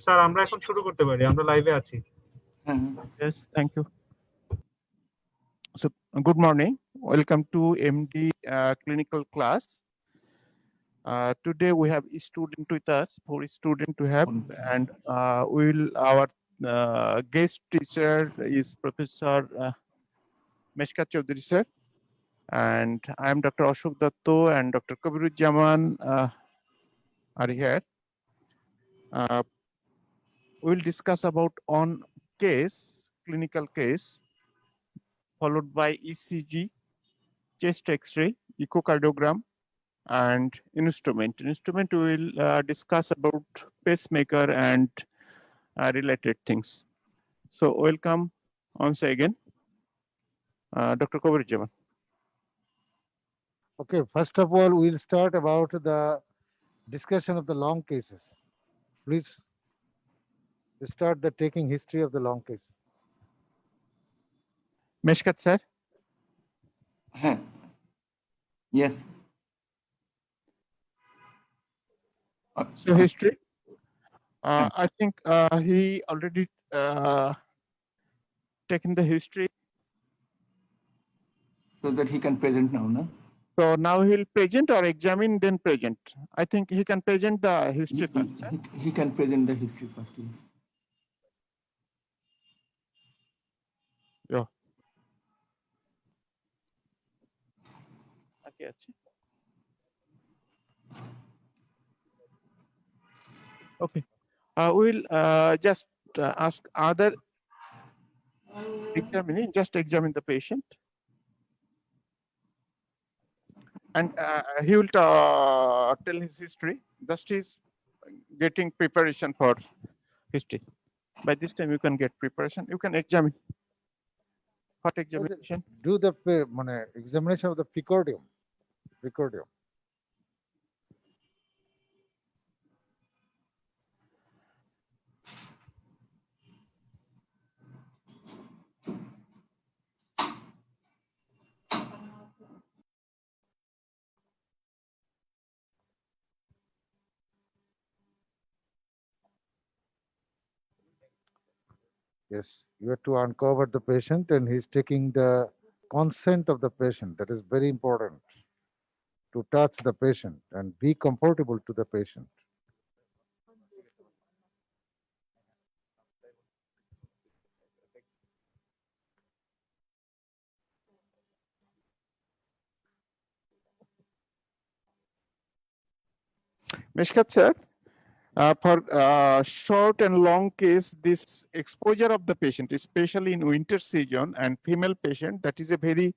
Sir আমরা এখন শুরু করতে পারি, আমরা লাইভে আছি। Yes, thank you. So, good morning. Welcome to MD clinical class. Today we have a student with us, 4 students to have, and our guest teacher is Professor Meshkat Chaudhary sir, and I am Dr. Ashok Datto and Dr. Kabiruzzaman are here. We'll discuss about on case, clinical case, followed by ECG, chest X-ray, echocardiogram, and instrument. Instrument we will discuss about pacemaker and related things. So welcome once again, Dr. Kabiruzzaman. Okay, first of all, we'll start about the discussion of the long cases. Please start the taking history of the long case. Meshkat sir. Yes. So history. I think he already taken the history. So that he can present now, no? So now he'll present or examine, then present. I think he can present the history first. He can present the history first, yes. Yeah. Okay. Okay. We'll just ask other examining, just examine the patient. And he will tell his history. Just he's getting preparation for history. By this time you can get preparation. You can examine. What examination? Do the examination of the precordium. Precordium. Yes, you have to uncover the patient and he's taking the consent of the patient. That is very important, to touch the patient and be comfortable to the patient. Meshkat sir, for short and long case, this exposure of the patient, especially in winter season and female patient, that is a very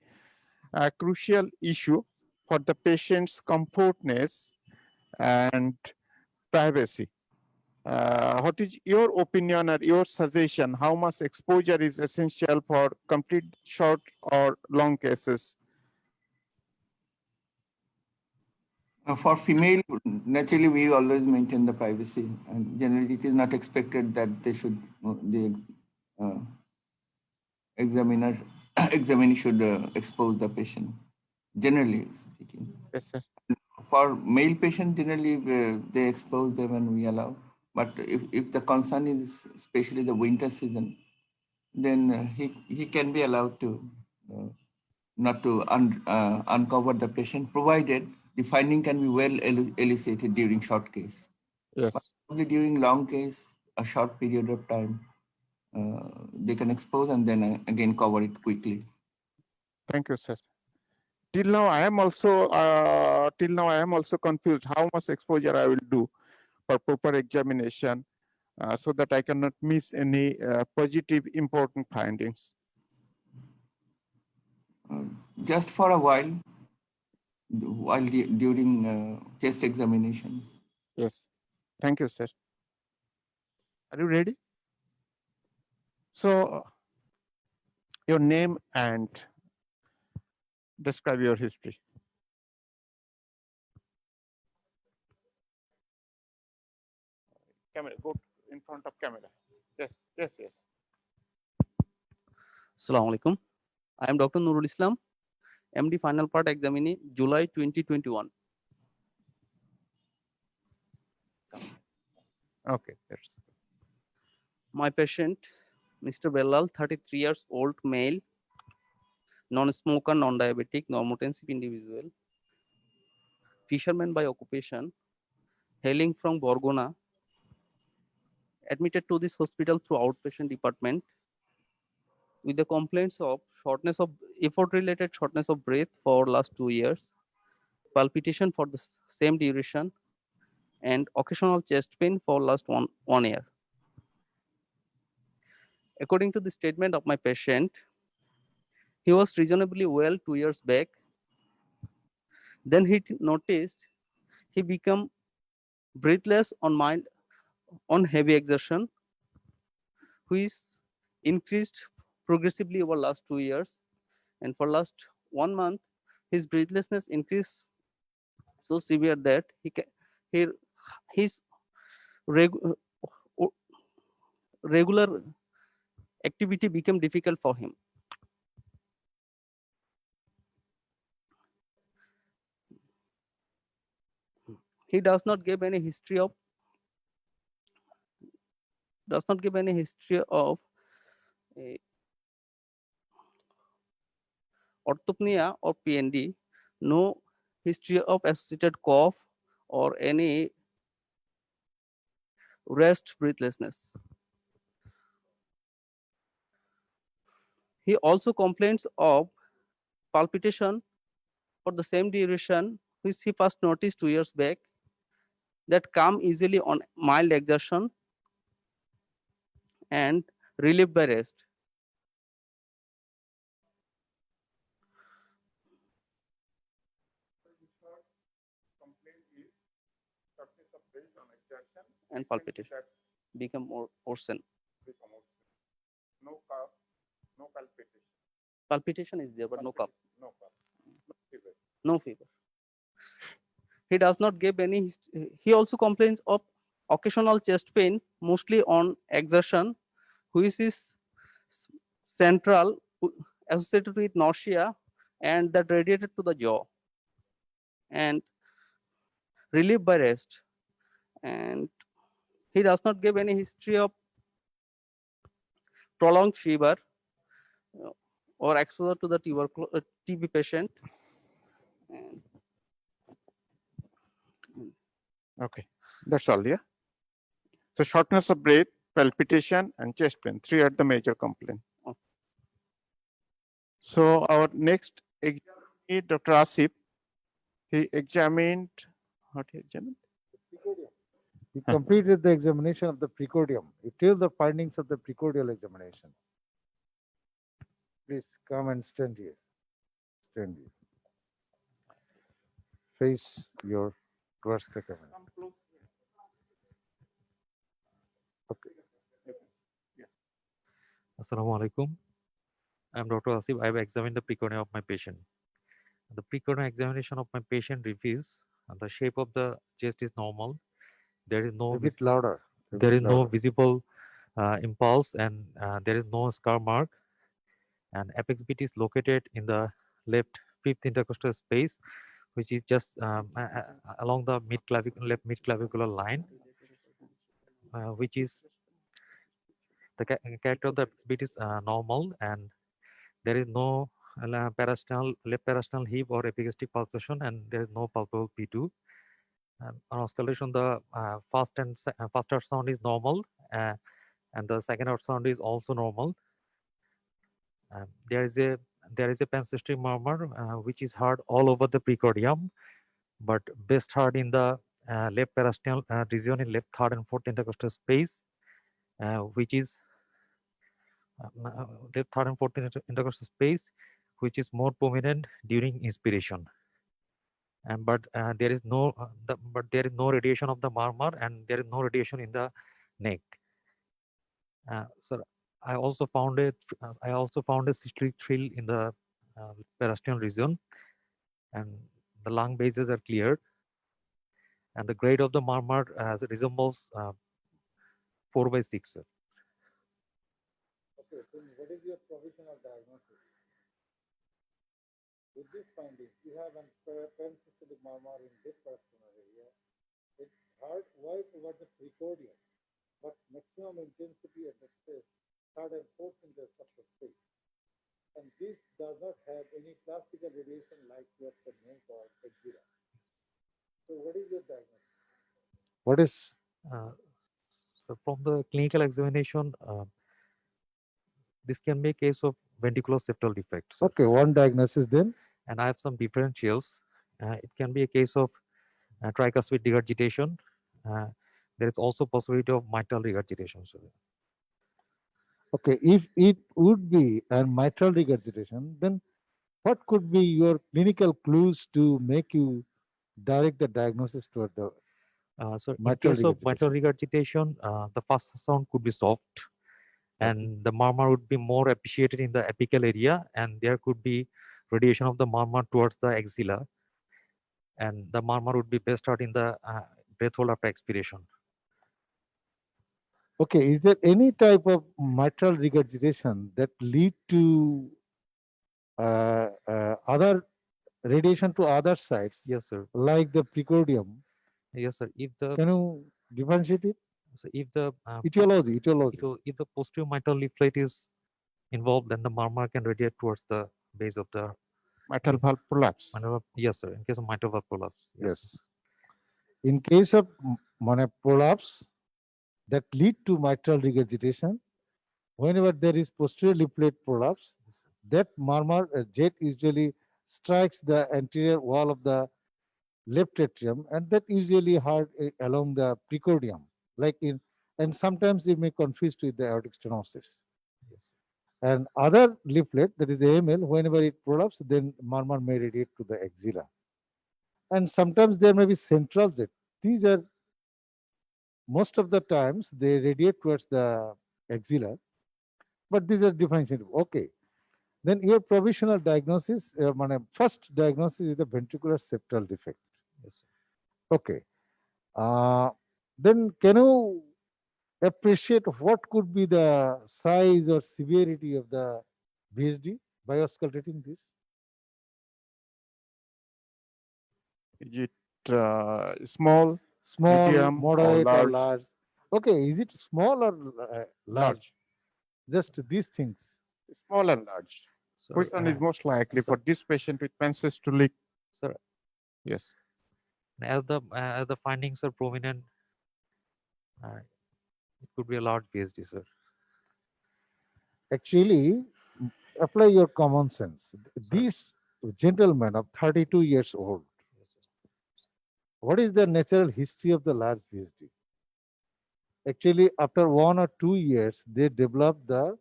crucial issue for the patient's comfortness and privacy. What is your opinion or your suggestion? How much exposure is essential for complete short or long cases? For female, naturally, we always maintain the privacy, and generally, it is not expected that they should the examiner should expose the patient. Generally speaking. Yes, sir. For male patient, generally they expose them and we allow. But if the concern is especially the winter season, then he can be allowed to not to uncover the patient, provided the finding can be well elicited during short case. Yes. But only during long case, a short period of time, they can expose and then again cover it quickly. Thank you, sir. Till now, I am also confused how much exposure I will do for proper examination, so that I cannot miss any positive important findings. Just for a while during chest examination. Yes. Thank you, sir. Are you ready? So, your name and describe your history. Camera, go in front of camera. Yes. Assalamu alaikum. I am Dr. Nurul Islam, MD final part examinee, July 2021. Okay. My patient, Mr. Bellal, 33 years old, male, non-smoker, non-diabetic, normotensive individual, fisherman by occupation, hailing from Borgona, admitted to this hospital through outpatient department with the complaints of shortness of effort-related shortness of breath for last 2 years, palpitation for the same duration, and occasional chest pain for last one year. According to the statement of my patient, he was reasonably well 2 years back. Then he noticed he became breathless on heavy exertion, which increased progressively over last 2 years, and for last 1 month his breathlessness increased so severe that his regular activity became difficult for him. He does not give any history of orthopnea or PND, no history of associated cough or any rest breathlessness. He also complains of palpitation for the same duration which he first noticed 2 years back, that come easily on mild exertion and relieved by rest. And palpitation become more worsen. No cough, no palpitation. Palpitation is there, but no cough, No cough, no fever. no fever. He does not give any. He also complains of occasional chest pain, mostly on exertion, which is central, associated with nausea, and that radiated to the jaw, and relieved by rest. And he does not give any history of prolonged fever or exposure to the TB patient. And Okay, that's all, yeah? So shortness of breath, palpitation, and chest pain, 3 are the major complaints. Okay. So our next examinee, Dr. Asif, he examined, what he examined? He completed the examination of the precordium. He told the findings of the precordial examination. Please come and stand here. Stand here. Face your towards the camera. Okay. Assalamu alaikum. I'm Dr. Asif. I have examined the precordium of my patient. The precordium examination of my patient reveals the shape of the chest is normal. There is no A bit louder. there is no visible impulse, and there is no scar mark. And apex beat is located in the left fifth intercostal space, which is just along the left mid clavicular line, which is the character of the apex beat is normal, and there is no left parasternal heave or epigastric pulsation, and there is no palpable P2. On auscultation, the first ultrasound is normal, and the second ultrasound is also normal. There is a pancystric murmur which is heard all over the precordium, but best heard in the left parasternal region in left third and fourth intercostal space, which is left third and fourth intercostal space, which is more prominent during inspiration. But there is no radiation of the murmur, and there is no radiation in the neck. So I also found a systolic thrill in the parasternal region, and the lung bases are cleared, and the grade of the murmur resembles 4/6. Sir. Okay, so what is your provisional diagnosis? With this finding, you have a pansystolic murmur in this parasternal area. It's hard. Why towards the precordium? but maximum intensity at the space, third and fourth interest of the space. And this does not have any classical radiation like what the name called exira. So what is your diagnosis? What is So from the clinical examination, this can be a case of ventriculoseptal defect. Sir. okay? One diagnosis then. And I have some differentials. It can be a case of tricuspid regurgitation. There is also possibility of mitral regurgitation. Sir. Okay, if it would be a mitral regurgitation, then what could be your clinical clues to make you direct the diagnosis toward the So in mitral case of mitral regurgitation? regurgitation, the first sound could be soft, and the murmur would be more appreciated in the apical area, and there could be radiation of the murmur towards the axilla, and the murmur would be best out in the breath hold after expiration. Okay, is there any type of mitral regurgitation that lead to other radiation to other sites, Yes, sir. like the precordium? Yes, sir. If the Can you differentiate it? so if the Etiology. if the posterior mitral leaflet is involved, then the murmur can radiate towards the base of the Mitral valve prolapse. yes, sir. In case of mitral valve prolapse, Yes. In case of prolapse that lead to mitral regurgitation, whenever there is posterior leaflet prolapse, that murmur jet usually strikes the anterior wall of the left atrium, and that usually heard along the precordium, like in, and sometimes it may confused with the aortic stenosis. Yes. And other leaflet, that is AML, whenever it prolapse, then murmur may radiate to the axilla. And sometimes there may be central jet. These are most of the times they radiate towards the axilla, but these are differentiated. Okay. Then your provisional diagnosis, first diagnosis is the ventricular septal defect. Yes. Okay. Then can you appreciate what could be the size or severity of the VSD by auscultating this? Is it small, Small, medium, or moderate, or large? large? Okay, is it small or large? Just these things. Small and large. So, Which one is most likely for this patient with pancreatic? Sir, Yes. as the findings are prominent, it could be a large VSD, sir. Actually, apply your common sense. This gentleman of 32 years old, Yes, sir. what is the natural history of the large VSD? Actually, after 1 or 2 years, they develop the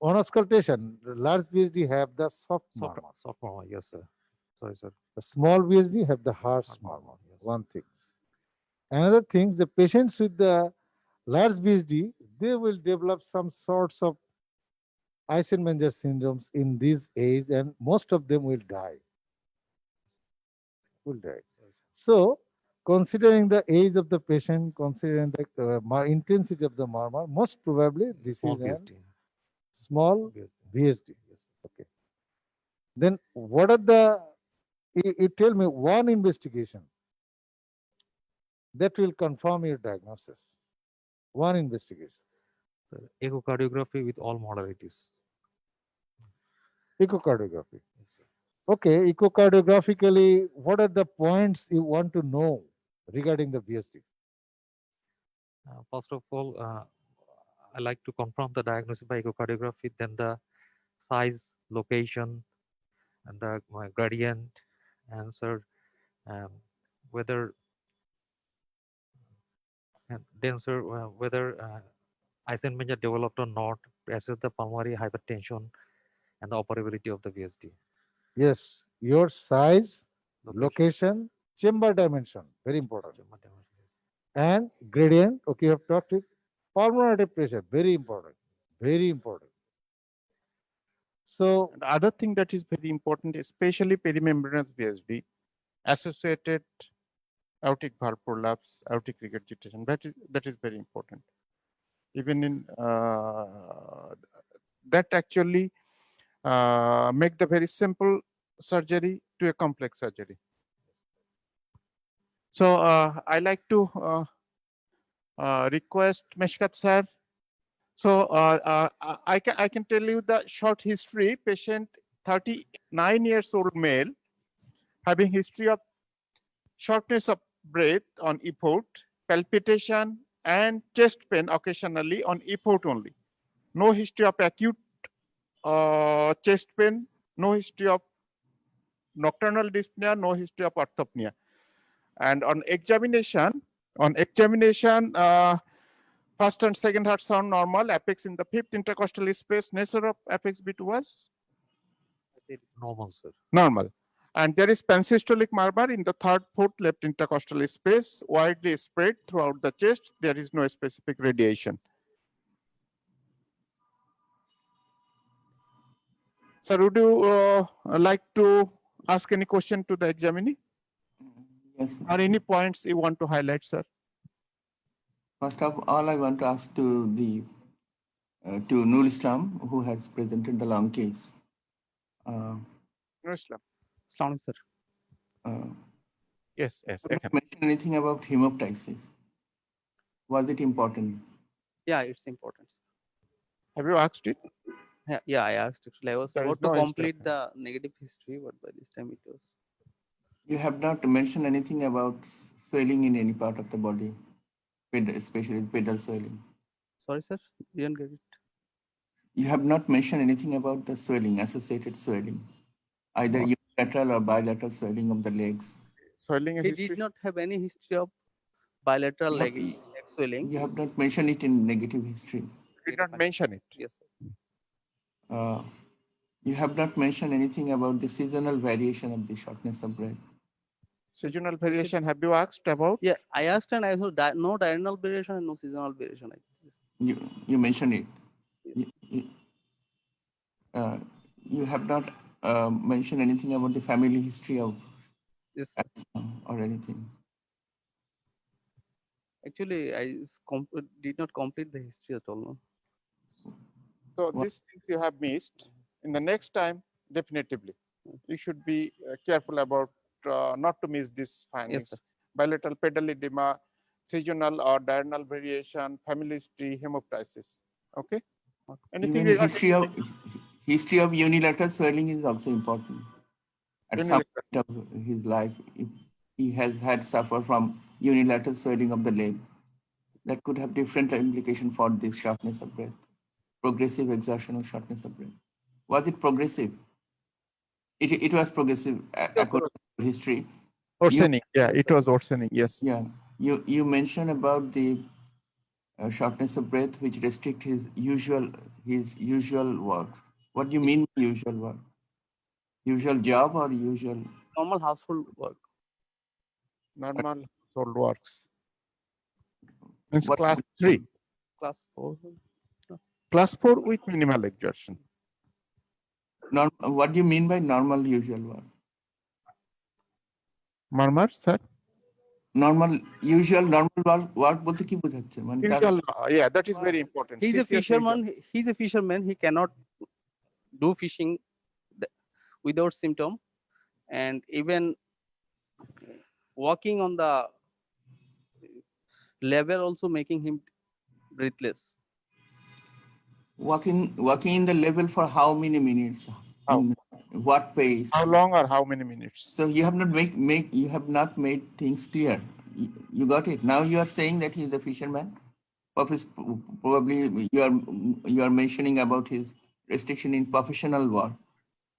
on auscultation. The large VSD have the soft murmur. Soft murmur, yes, sir. Sorry, sir. The small VSD have the harsh Hard murmur. murmur, yes. One thing. Another thing, the patients with the large VSD, they will develop some sorts of Eisenmenger syndromes in this age, and most of them will die. So, considering the age of the patient, considering the intensity of the murmur, most probably this Small is a VSD. small VSD. VSD. Yes. Okay. Then what are the, you tell me one investigation that will confirm your diagnosis. One investigation. Sir, echocardiography with all modalities. Echocardiography. Yes, sir. Okay, echocardiographically, what are the points you want to know regarding the VSD? First of all, I like to confirm the diagnosis by echocardiography, then the size, location, and the gradient, and sir, whether, and then sir, whether Eisenmenger developed or not, to assess the pulmonary hypertension and the operability of the VSD. Yes, your size, location, chamber dimension, very important. And gradient, okay, you have talked it. Pulmonary pressure, very important, very important. So, The other thing that is very important, especially perimembranous VSD, associated aortic valve prolapse, aortic regurgitation. That is very important. Even in that actually make the very simple surgery to a complex surgery. So I like to Request Meshkat sir. So I can tell you the short history. Patient 39 years old male having history of shortness of breath on effort, palpitation and chest pain occasionally on effort only. No history of acute chest pain, no history of nocturnal dyspnea, no history of orthopnea. And on examination, first and second heart sound normal, apex in the fifth intercostal space, nature of apex beat was Normal, sir. normal. And there is pansystolic murmur in the third, fourth left intercostal space, widely spread throughout the chest. There is no specific radiation. Sir, would you like to ask any question to the examinee? Yes. Or any points you want to highlight, sir? First of all, I want to ask to Nul Islam, who has presented the long case. No, Islam. Assalamu alaikum, sir. Yes, yes. Did not mention anything about hemoptysis. Was it important? Yeah, it's important. Have you asked it? Yeah, I asked actually. I was There is about to no complete the negative history, but by this time it was. You have not mentioned anything about swelling in any part of the body, especially pedal swelling. Sorry, sir, didn't get it. You have not mentioned anything about the swelling, associated swelling, either No. unilateral or bilateral swelling of the legs. Swelling He history? did not have any history of bilateral You have- leg swelling. You have not mentioned it in negative history. Did not mention it. Yes, sir. You have not mentioned anything about the seasonal variation of the shortness of breath. Seasonal variation, have you asked about? Yeah, I asked and I saw no diurnal variation and no seasonal variation. You mentioned it. You have not mentioned anything about the family history of Yes, asthma or anything. actually, I did not complete the history at all. No? So What- these things you have missed. In the next time, definitively, you should be careful about not to miss these findings. sir. Bilateral pedal edema, seasonal or diurnal variation, family history, hemoptysis. Okay. Anything Even history of unilateral swelling is also important. At some point of his life, if he has had suffered from unilateral swelling of the leg, that could have different implication for this shortness of breath, progressive exertional shortness of breath. Was it progressive? It was progressive according to history. worsening. Yeah, it was worsening. Yes. Yeah, you mentioned about the shortness of breath which restrict his usual work. What do you mean by usual work? Usual job or usual? Normal household work. Normal household works. Means What- class 3. Class 4. Class 4 with minimal exertion. What do you mean by normal usual work? Murmur, sir? Normal work বলতে কি বোঝাচ্ছে মানে তার Usual, yeah, that is very important. He's a CCS usual. fisherman. He's a fisherman. He cannot do fishing without symptom, and even walking on the level also making him breathless. working in the level for how many minutes? How? In what pace? How long or how many minutes? So you have not made things clear. You got it. Now you are saying that he is a fisherman. Probably you are mentioning about his restriction in professional work.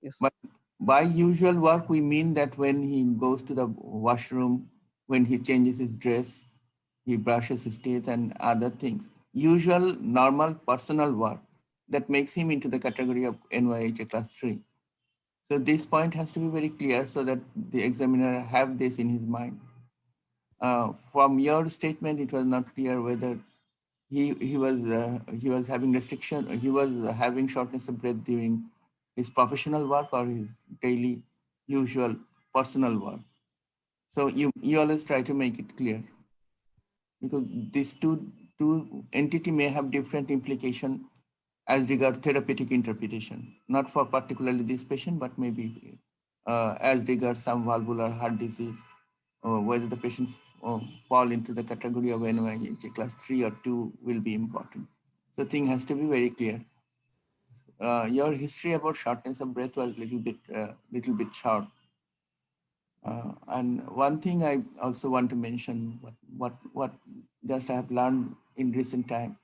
Yes. But by usual work, we mean that when he goes to the washroom, when he changes his dress, he brushes his teeth and other things. Usual, normal, personal work that makes him into the category of NYHA class 3. So this point has to be very clear so that the examiner have this in his mind. From your statement, it was not clear whether he was having restriction, he was having shortness of breath during his professional work or his daily usual personal work. So you always try to make it clear, because these two entity may have different implication as regard therapeutic interpretation, not for particularly this patient, but maybe as regards some valvular heart disease, or whether the patient fall into the category of NHF class 3 or 2 will be important. So thing has to be very clear. Your history about shortness of breath was little bit short. And one thing I also want to mention, what just I have learned in recent time,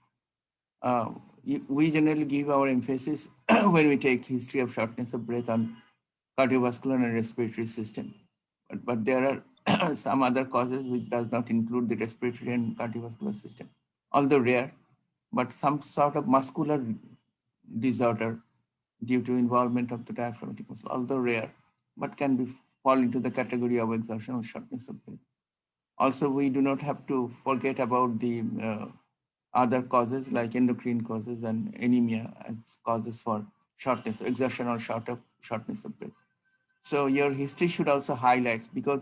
we generally give our emphasis when we take history of shortness of breath on cardiovascular and respiratory system. But there are some other causes which does not include the respiratory and cardiovascular system, although rare, but some sort of muscular disorder due to involvement of the diaphragmatic muscle, although rare, but can be fall into the category of exertional shortness of breath. Also, we do not have to forget about the other causes like endocrine causes and anemia as causes for shortness, exertional shortness of breath. So your history should also highlight, because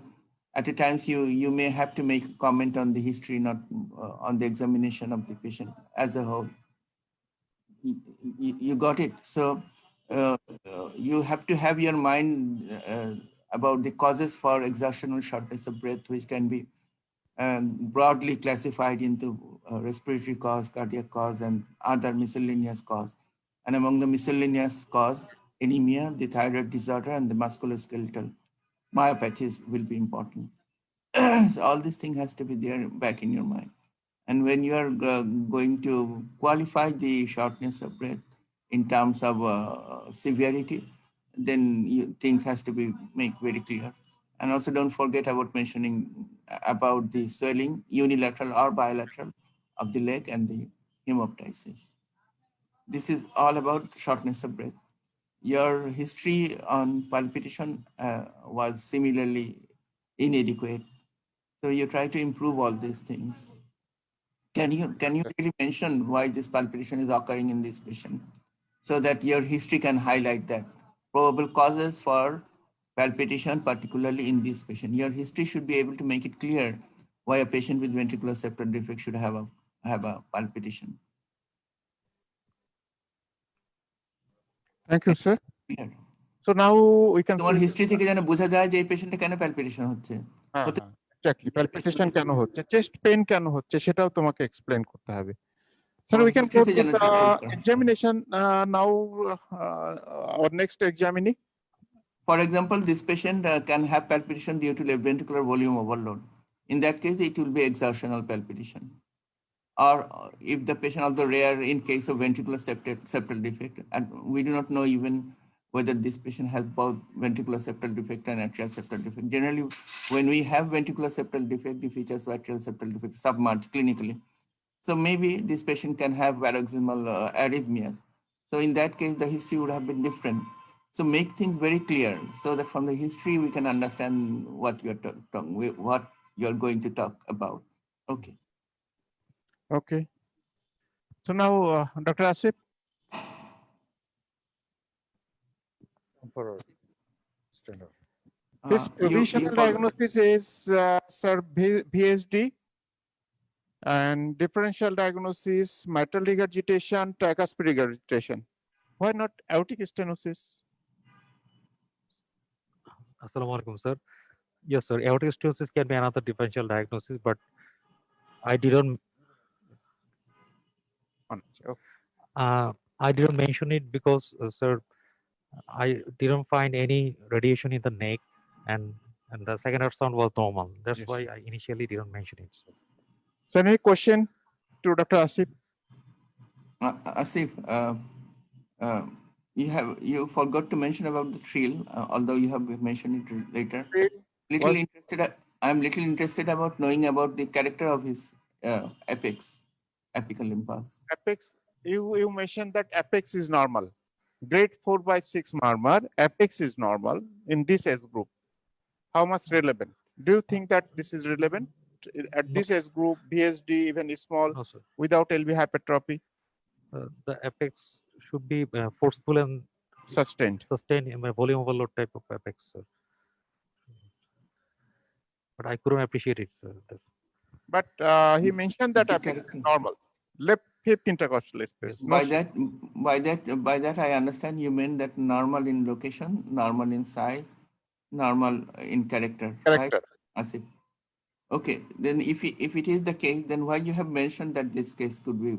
at the times you may have to make a comment on the history, not on the examination of the patient as a whole. You got it. So you have to have your mind about the causes for exertional shortness of breath, which can be broadly classified into respiratory cause, cardiac cause, and other miscellaneous cause. And among the miscellaneous cause, anemia, the thyroid disorder, and the musculoskeletal myopathies will be important. So all these things has to be there back in your mind. And when you are going to qualify the shortness of breath in terms of severity, then things has to be made very clear. And also don't forget about mentioning about the swelling, unilateral or bilateral, of the leg and the hemoptysis. This is all about shortness of breath. Your history on palpitation was similarly inadequate. So you try to improve all these things. Can you really mention why this palpitation is occurring in this patient, so that your history can highlight that probable causes for palpitation, particularly in this patient? Your history should be able to make it clear why a patient with ventricular septal defect should have a palpitation. Thank you, sir. Clear. So now we can তোমার see history থেকে যেন বোঝা যায় যে এই পেশেন্টে কেন palpitation হচ্ছে। exactly palpitation কেন হচ্ছে, চেস্ট পেইন কেন হচ্ছে, সেটাও তোমাকে এক্সপ্লেইন করতে হবে। Sir, we can go to the examination now. Our next examining. For example, this patient can have palpitation due to left ventricular volume overload. In that case, it will be exertional palpitation. Or if the patient, although rare in case of ventricular septal defect, and we do not know even whether this patient has both ventricular septal defect and atrial septal defect. Generally, when we have ventricular septal defect, the features of atrial septal defect submerge clinically. So maybe this patient can have paroxysmal arrhythmias. So in that case, the history would have been different. So make things very clear so that from the history, we can understand what you're going to talk about. Okay. Okay. So now, Dr. Asif. His provisional diagnosis is sir VSD, and differential diagnosis mitral regurgitation, tricuspid regurgitation. Why not aortic stenosis? Assalamu alaikum, sir. Yes, sir. Aortic stenosis can be another differential diagnosis, but I didn't mention it because, sir, I didn't find any radiation in the neck, and the second ultrasound was normal. That's why I initially didn't mention it. So any question to Dr. Asif? Asif, you forgot to mention about the trill, although you have mentioned it later. I'm little interested about knowing about the character of his apical impulse. Apex, you mentioned that apex is normal. Grade 4/6 murmur, apex is normal in this age group. How much relevant? Do you think that this is relevant at this age group, VSD even small, No, sir. without LV hypertrophy? The apex should be forceful and Sustained in my volume overload type of apex, sir. But I couldn't appreciate it, sir. But he mentioned that apex is normal, left fifth intercostal space. By that I understand you meant that normal in location, normal in size, normal in character. Right? Asif. Okay, then if it is the case, then why you have mentioned that this case could be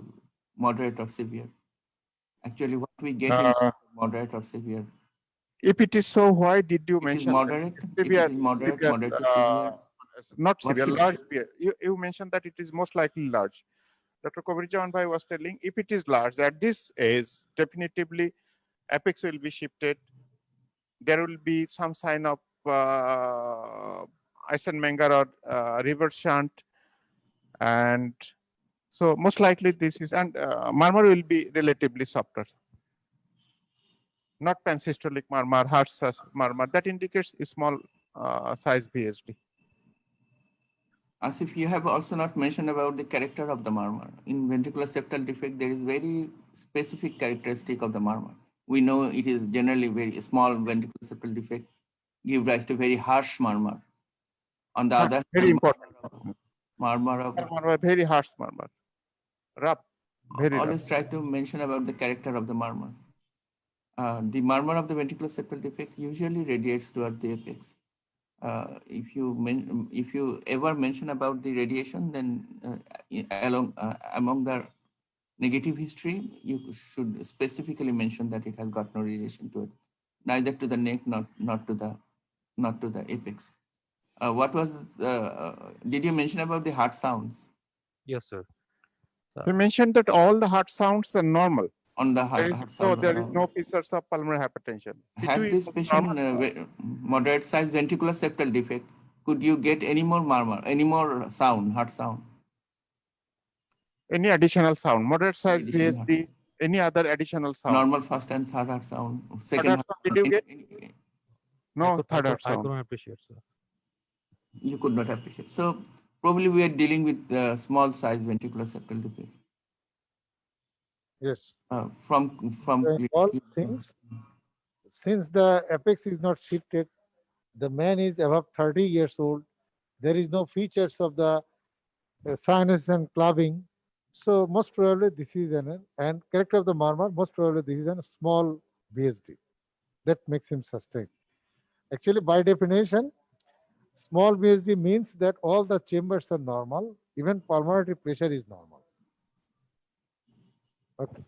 moderate or severe? Actually, what we get in moderate or severe? If it is so, why did you It is mention that moderate. it is If severe, it is moderate, severe, moderate to severe. not What severe, should large beer? You mentioned that it is most likely large. Dr. Kobrijawan Bhai was telling if it is large at this age, definitively apex will be shifted. There will be some sign of Eisenmenger or reverse shunt, and so most likely this is, and murmur will be relatively softer, not pansystolic murmur, heart murmur. That indicates a small size VSD. Asif, you have also not mentioned about the character of the murmur. In ventricular septal defect, there is very specific characteristic of the murmur. We know it is generally very small ventricular septal defect, give rise to very harsh murmur. On the other Very hand, important. murmur Very harsh murmur. Rough, very rough. always try to mention about the character of the murmur. The murmur of the ventricular septal defect usually radiates towards the apex. If you ever mention about the radiation, then among the negative history, you should specifically mention that it has got no radiation to it, neither to the neck, not to the apex. What was did you mention about the heart sounds Yes, sir. You mentioned that all the heart sounds are normal. on the There is, heart so sound? there is no features of pulmonary hypertension. Had this patient moderate size ventricular septal defect, could you get any more murmur, any more sound, heart sound? Any additional sound, moderate size additional VSD, any other additional sound? Normal first and third heart sound. Third Second heart sound, did you get? No third heart I sound. couldn't appreciate, sir. You could not appreciate. So probably we are dealing with small size ventricular septal defect. Yes. From All things, since the apex is not shifted, the man is above 30 years old. There is no features of the sinus and clubbing. So most probably this is and character of the murmur, most probably this is a small VSD. That makes him sustain. Actually, by definition, small VSD means that all the chambers are normal, even pulmonary pressure is normal. Okay.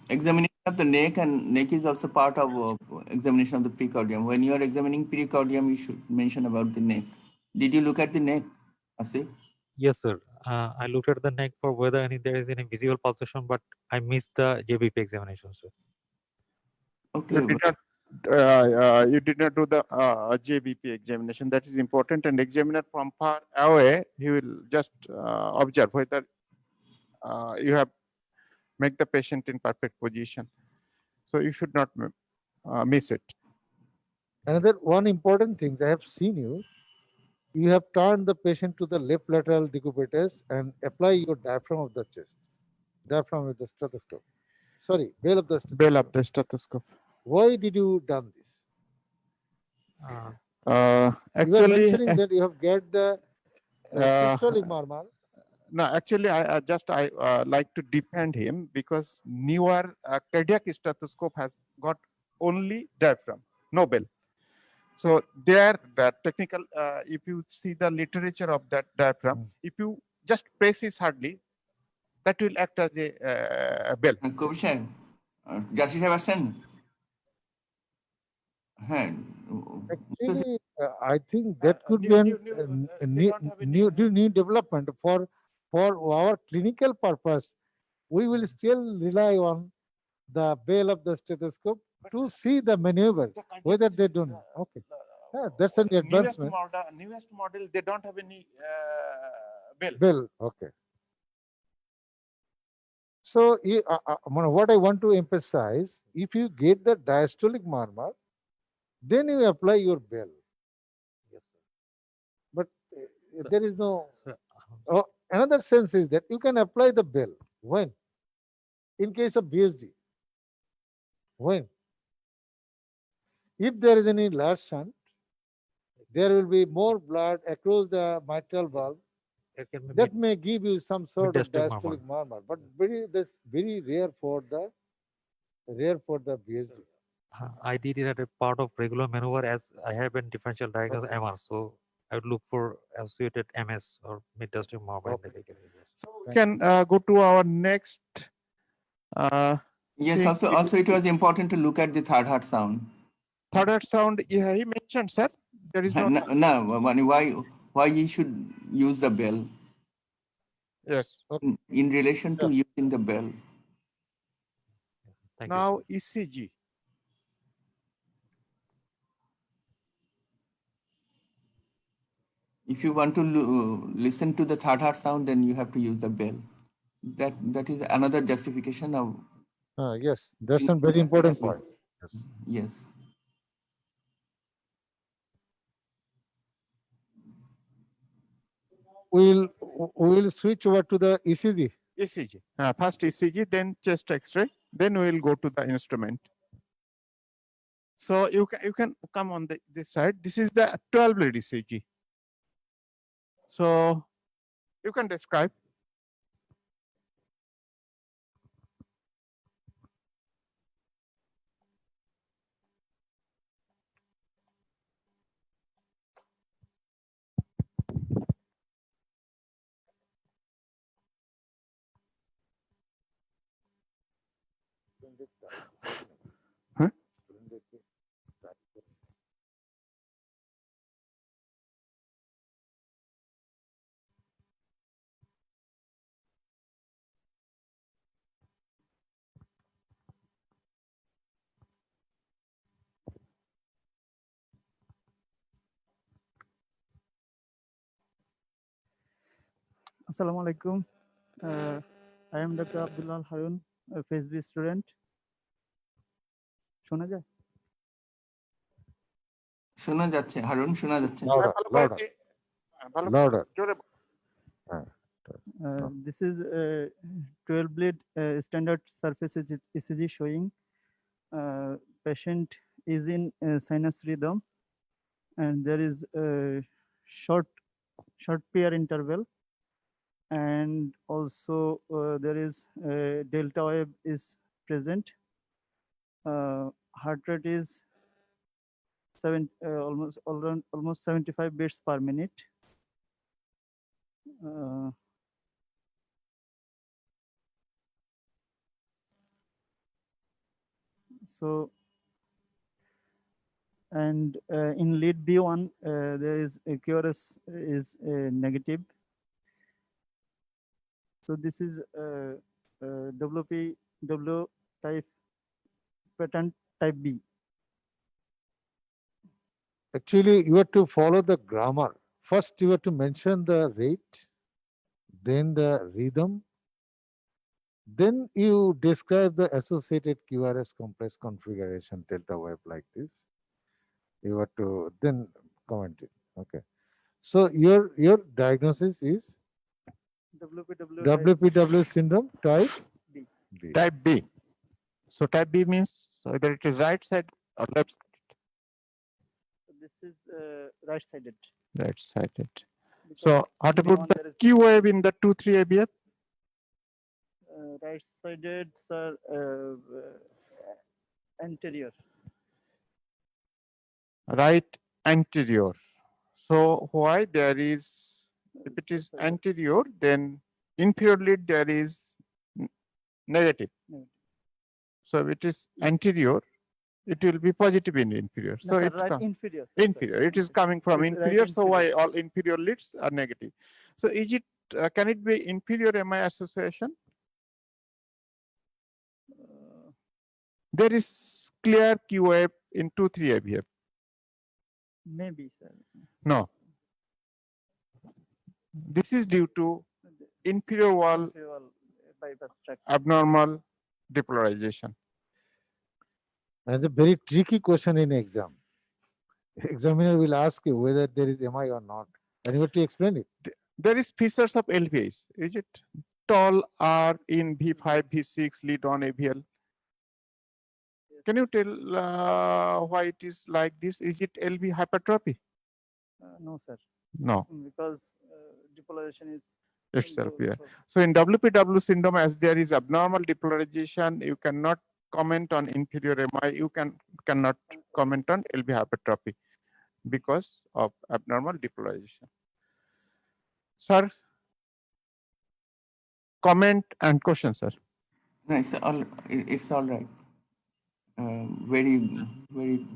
examination of the neck, and neck is also part of examination of the precordium. When you are examining precordium, you should mention about the neck. Did you look at the neck, Asif? Yes, sir. I looked at the neck for whether there is any visible pulsation, but I missed the JBP examination, sir. Okay. You did not do the JBP examination. That is important. And examiner from far away, he will just observe whether you have make the patient in perfect position. So you should not miss it. Another one important thing, I have seen you have turned the patient to the left lateral decubitus and apply your diaphragm of the chest, diaphragm of the stethoscope. Sorry, bell of the stethoscope. Bell of the stethoscope. Why did you done this? Actually, you are mentioning that you have get the systolic murmur. No, actually, I like to defend him because newer cardiac stethoscope has got only diaphragm, no bell. So there, the technical, if you see the literature of that diaphragm, if you just press it hardly, that will act as a bell. কবি সাহেব, জাসি সাহেব আসছেন? হ্যাঁ, Actually, I think that could be a new development for our clinical purpose. We will still rely on the bell of the stethoscope to see the maneuver, whether they don't. Okay, yeah, that's an advancement. Newest model, they don't have any bell. Bell, okay. So, what I want to emphasize, if you get the diastolic murmur, then you apply your bell. Yes, sir. But there is no. Sir, Another sense is that you can apply the bell when, in case of BSD, when, if there is any large shunt, there will be more blood across the mitral valve. That may give you some sort of diastolic murmur, but that's very rare for the BSD. I did it at a part of regular maneuver as I have been differential diagnosed MR. So I would look for associated MS or mid-diastolic marker in the Okay. legal areas. So we can go to our next. Yes, thing. also it was important to look at the third heart sound. Third heart sound, yeah, he mentioned, sir. There is no. No, why you should use the bell Yes. Okay. in relation to using the bell. Thank you. Now ECG. If you want to listen to the third heart sound, then you have to use the bell. That is another justification of. Yes, that's a very important point. Yes. Yes. We'll switch over to the ECG. ECG. First ECG, then chest X-ray, then we will go to the instrument. So you can come on this side. This is the 12 lead ECG. So you can describe. Huh? Assalamu alaikum. I am Dr. Abdullah Harun, a PhD student. শোনা যায়? শোনা যাচ্ছে হারুন, শোনা যাচ্ছে। Louder. This is a 12 lead standard surface ECG showing patient is in sinus rhythm and there is a short pair interval, and also there is a delta wave is present. Heart rate is almost 75 beats per minute. So, and in lead B1, there is a QRS is negative. So this is WPW type pattern type B. Actually, you have to follow the grammar. First, you have to mention the rate, then the rhythm, then you describe the associated QRS complex configuration delta wave like this. You have to then comment it. Okay. So your diagnosis is WPW syndrome type B. B. Type B. So type B means whether it is right side or left side. So this is right-sided. Right sided. Because So in what B1 about the there is, Q wave in the 2-3 ABF? right-sided, sir, anterior. Right anterior. So why there is, if it is anterior, then inferior lead there is negative. Negative. So if it is anterior, it will be positive in inferior. No, So sir, it right comes inferior. Sir, inferior. It is coming from It is right inferior. So why inferior. all inferior leads are negative? So is it can it be inferior MI association? There is clear Q wave in 2-3 ABF. Maybe, sir. No. This is due to inferior wall Inferior bypass tract. abnormal depolarization. That's a very tricky question in exam. Examiner will ask you whether there is MI or not, and you have to explain it. There is features of LVAs, is it? Tall R in V5, V6, lead on AVL. Can you tell why it is like this? Is it LV hypertrophy? No, sir. No, Because depolarization is itself, yeah. So in WPW syndrome, as there is abnormal depolarization, you cannot comment on inferior MI. You cannot comment on LV hypertrophy because of abnormal depolarization. Sir, comment and question, sir. No, it's all right. Very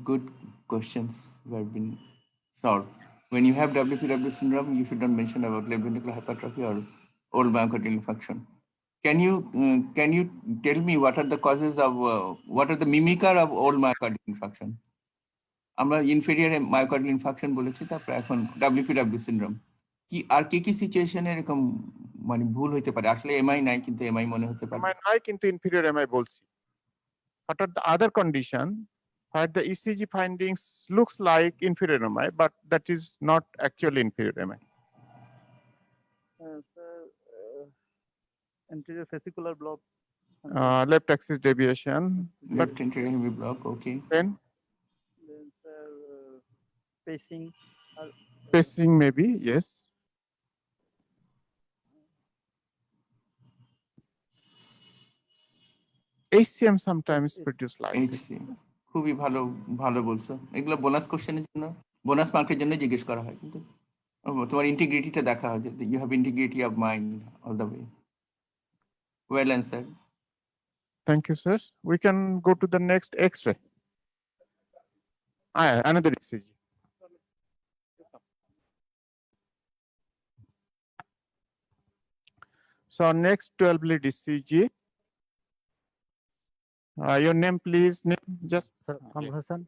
good questions have been solved. When you have WPW syndrome, you should not mention about left ventricular hypertrophy or old myocardial infarction. Can you tell me what are the causes of what are the mimicker of old myocardial infarction? আমরা inferior myocardial infarction বলেছি, তারপর এখন WPW syndrome কি আর কি সিচুয়েশনে এরকম মানে ভুল হইতে পারে? আসলে এমআই নাই কিন্তু এমআই মনে হতে পারে। MI নাই কিন্তু inferior MI বলছি। What are the other condition where the ECG findings looks like inferior MI, but that is not actually inferior MI? Sir, anterior fascicular block. Left axis deviation, but left ventricular hemi block, okay. then Then, sir, pacing. pacing maybe, yes. HCM sometimes produce like this. HC খুবই ভালো বলছো। এগুলো bonus কোশ্চেনের জন্য, bonus মার্কের জন্য জিজ্ঞেস করা হয়, কিন্তু তোমার ইন্টিগ্রিটিটা দেখা হয় যে you have integrity of mind all the way. Well answered. Thank you, sir. We can go to the next X-ray. Another ECG. So next 12 lead ECG. Your name, please. Name, just. Sir, Kamrul Hassan.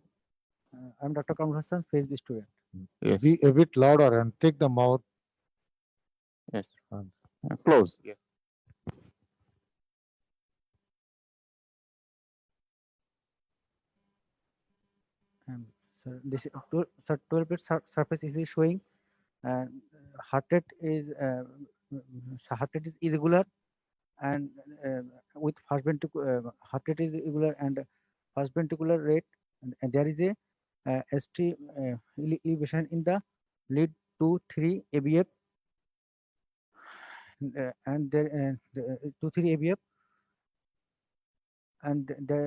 I'm Dr. Kamrul Hassan, phase B student. Yes. Be a bit louder and take the mouth. Yes. Close. Yes. Sir, this is 12 bit surface is showing heart rate is irregular, and with first ventricular heart rate is irregular and first ventricular rate, and there is a ST elevation in the lead 2-3 ABF, and there 2-3 ABF, and the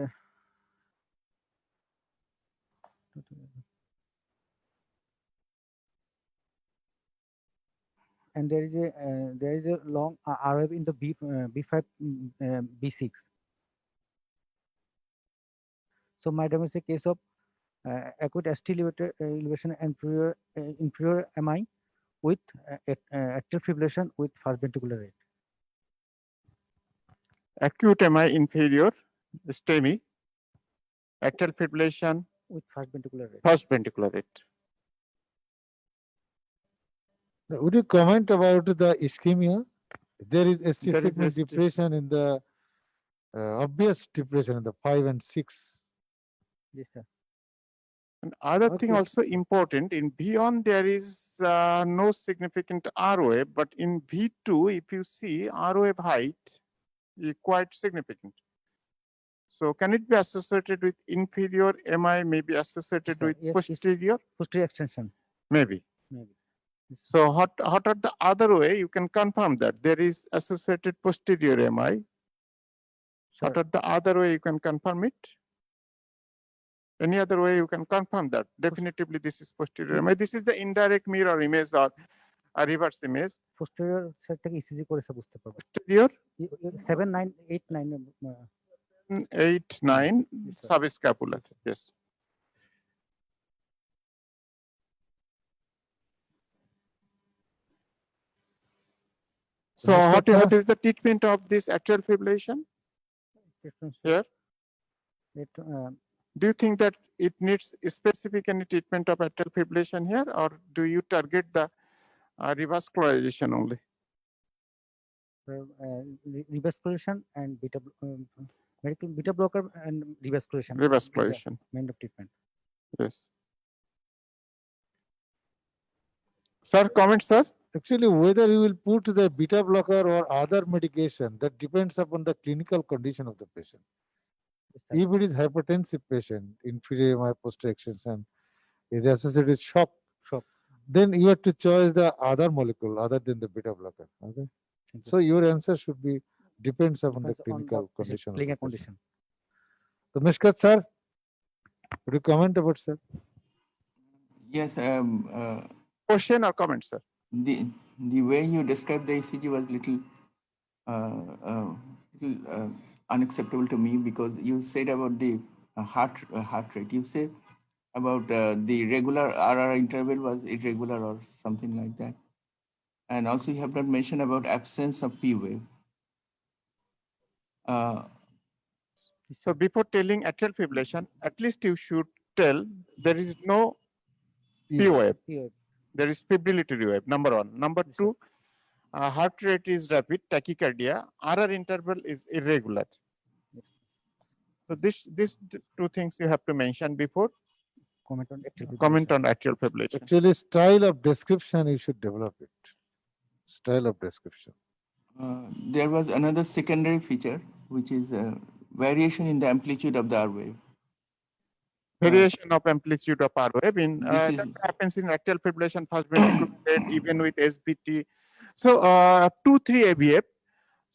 and there is a long RF in the B5 B6. So madam, is a case of acute ST elevation and inferior MI with atrial fibrillation with first ventricular rate. Acute MI inferior, STEMI, atrial fibrillation With first ventricular rate. first ventricular rate. Would you comment about the ischemia? There is ST There is segment ST. depression in the obvious depression in the 5 and 6. Yes, sir. And other thing Okay. also important, in V1 there is no significant R wave, but in V2 if you see R wave height is quite significant. So can it be associated with inferior MI, maybe associated Sir, with yes, posterior? Posterior extension. Maybe. Maybe. So what are the other way you can confirm that there is associated posterior MI? What Sir, are the other way you can confirm it? Any other way you can confirm that definitively this is posterior MI? This is the indirect mirror image or a reverse image. posterior side থেকে ECG করে সব বুঝতে পারবো। Posterior 7, 9, 8, 9 8, 9 Yes, sir. subscapular. Yes. So what is the treatment of this atrial fibrillation here? It, Do you think that it needs specific any treatment of atrial fibrillation here, or do you target the revascularization only? revascularization and beta blocker and revascularization. Revascularization. Main of treatment. Yes. Sir, comment, sir. Actually, whether you will put the beta blocker or other medication, that depends upon the clinical condition of the patient. Yes, sir. If it is hypertensive patient, inferior MI posterior extension is associated with shock, then you have to choose the other molecule other than the beta blocker. Okay. Thank you. So your answer should be depends upon the Depends on clinical patient condition. of the clinical patient. condition. So Mishkat sir, would you comment about sir? Yes, Question or comment, sir? the way you described the ECG was little unacceptable to me, because you said about the heart rate. You say about the regular RR interval was irregular or something like that, and also you have not mentioned about absence of P wave. So before telling atrial fibrillation, at least you should tell there is no P wave. Here, There is fibrillatory wave, number one. Number Yes, sir. two, heart rate is rapid, tachycardia, RR interval is irregular. Yes. So these two things you have to mention before comment on atrial comment fibrillation. on atrial fibrillation. Actually, style of description you should develop it. Style of description. There was another secondary feature, which is variation in the amplitude of the R wave. Variation of amplitude of R wave in This is that happens in atrial fibrillation, first ventricular rate, even with SBT. So 2-3 AVF.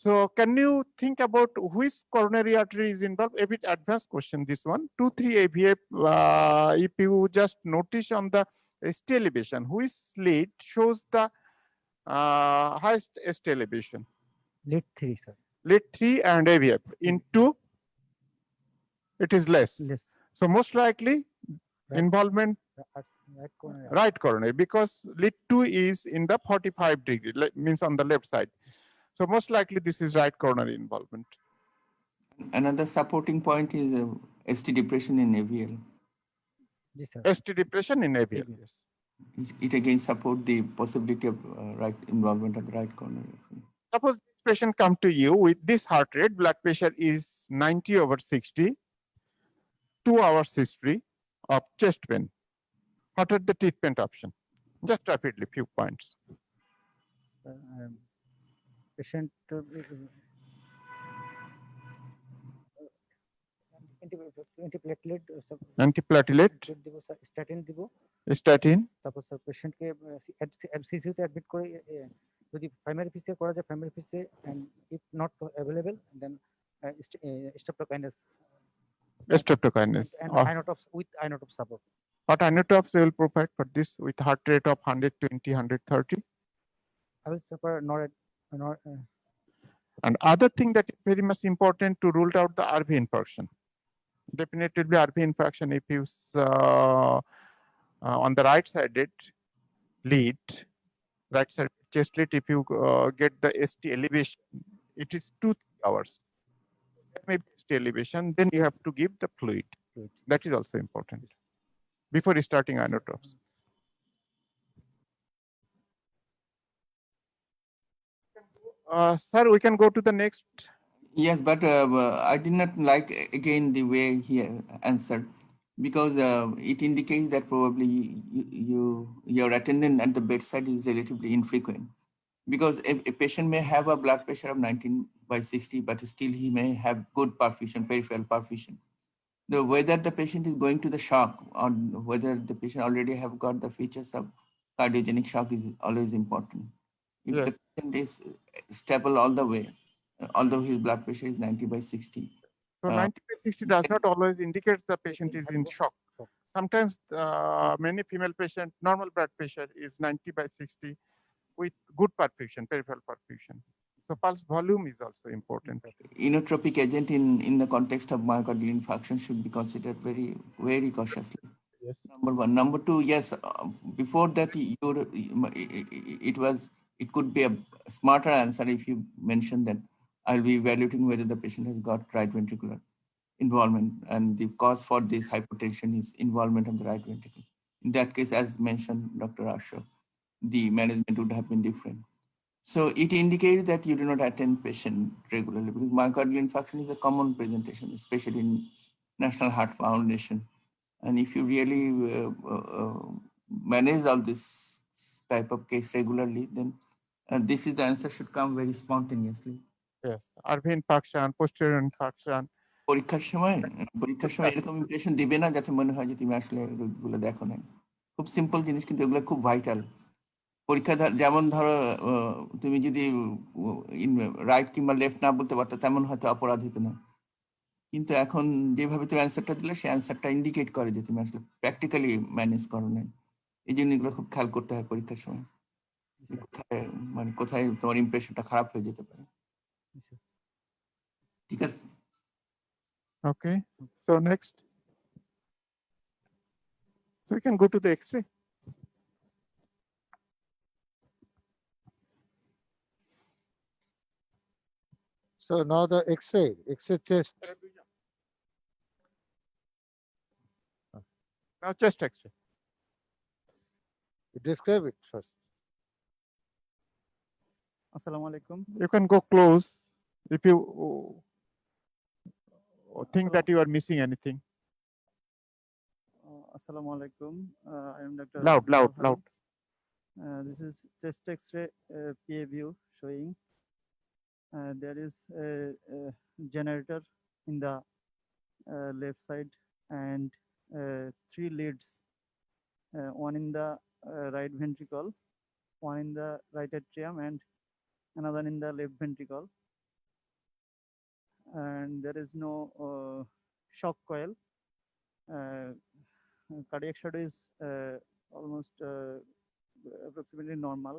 So can you think about which coronary artery is involved? A bit advanced question, this one. 2-3 AVF, if you just notice on the ST elevation, which lead shows the highest ST elevation? Lead 3, sir. Lead 3 and AVF. In 2, it is less. Less. So most likely Right. involvement Right corner. right coronary, because lead 2 is in the 45 degree, means on the left side. So most likely this is right coronary involvement. another supporting point is ST depression in AVL. Yes, sir. ST depression in AVL, AVL. yes. It again support the possibility of right involvement of the right coronary. Suppose this patient come to you with this heart rate, blood pressure is 90/60, 2 hours history of chest pain. What are the treatment option? Just rapidly, few points. Patient antiplatelet Antiplatelet, দিব sir statin দিব statin, তারপর sir পেশেন্টকে এমসিসিউ তে admit করে যদি primary ফিসে করা যায় প্রাইমারি ফিসে and if not available then streptokinase streptokinase. and inotrops with inotrope support. What inotrops they will provide for this with heart rate of 120, 130? I will prepare And other thing that is very much important to rule out the RV infarction. Definitely RV infarction if you on the right sided lead, right side chest lead, if you get the ST elevation, it is 2-3 hours. That may be ST elevation, then you have to give the fluid. That is also important before starting inotrops. Sir, we can go to the next. Yes, but I did not like again the way he answered, because it indicates that probably your attendant at the bedside is relatively infrequent. Because a patient may have a blood pressure of 19/60, but still he may have good perfusion, peripheral perfusion. Whether the patient is going to the shock or whether the patient already have got the features of cardiogenic shock is always important. If Yes. the patient is stable all the way, although his blood pressure is 90/60. So 90/60 does not always indicate the patient is in shock. Sometimes many female patients, normal blood pressure is 90/60 with good perfusion, peripheral perfusion. So pulse volume is also important. Inotropic agent in the context of myocardial infarction should be considered very, very cautiously. Yes. Number one. Number two, yes, before that, it could be a smarter answer if you mentioned that I'll be evaluating whether the patient has got right ventricular involvement, and the cause for this hypertension is involvement of the right ventricle. In that case, as mentioned, Dr. Asho, the management would have been different. So it indicates that you do not attend patient regularly, because myocardial infarction is a common presentation, especially in National Heart Foundation. And if you really manage all this type of case regularly, then this is the answer should come very spontaneously. Yes. RV infarction, posterior infarction. পরীক্ষার সময় এরকম impression দিবে না যাতে মনে হয় যে তুমি আসলে রোগগুলো দেখো নাই। খুব সিম্পল জিনিস, কিন্তু এগুলো খুব ভাইটাল। পরীক্ষা যেমন ধরো তুমি যদি রাইট কিংবা লেফট না বলতে পারতো, তেমন হয়তো অপরাধ হতো না। কিন্তু এখন যেভাবে তুমি অ্যান্সারটা দিলে সেই অ্যান্সারটা ইন্ডিকেট করে যে তুমি আসলে প্র্যাকটিক্যালি ম্যানেজ করো নাই। এই জন্য এগুলো খুব খেয়াল করতে হয় পরীক্ষার সময়, যে কোথায় মানে কোথায় তোমার ইমপ্রেশনটা খারাপ হয়ে যেতে পারে। ঠিক আছে। Okay. So next. So we can go to the X-ray. So now the X-ray chest. Now chest X-ray. You describe it first. Assalamu alaikum. You can go close if you think So- that you are missing anything. Assalamu alaikum. I am Dr. Loud, loud, Abdullah loud. Khan. This is chest X-ray PA view showing. There is a generator in the left side and 3 leads, one in the right ventricle, one in the right atrium, and another in the left ventricle. And there is no shock coil. Cardiac shadow is almost approximately normal,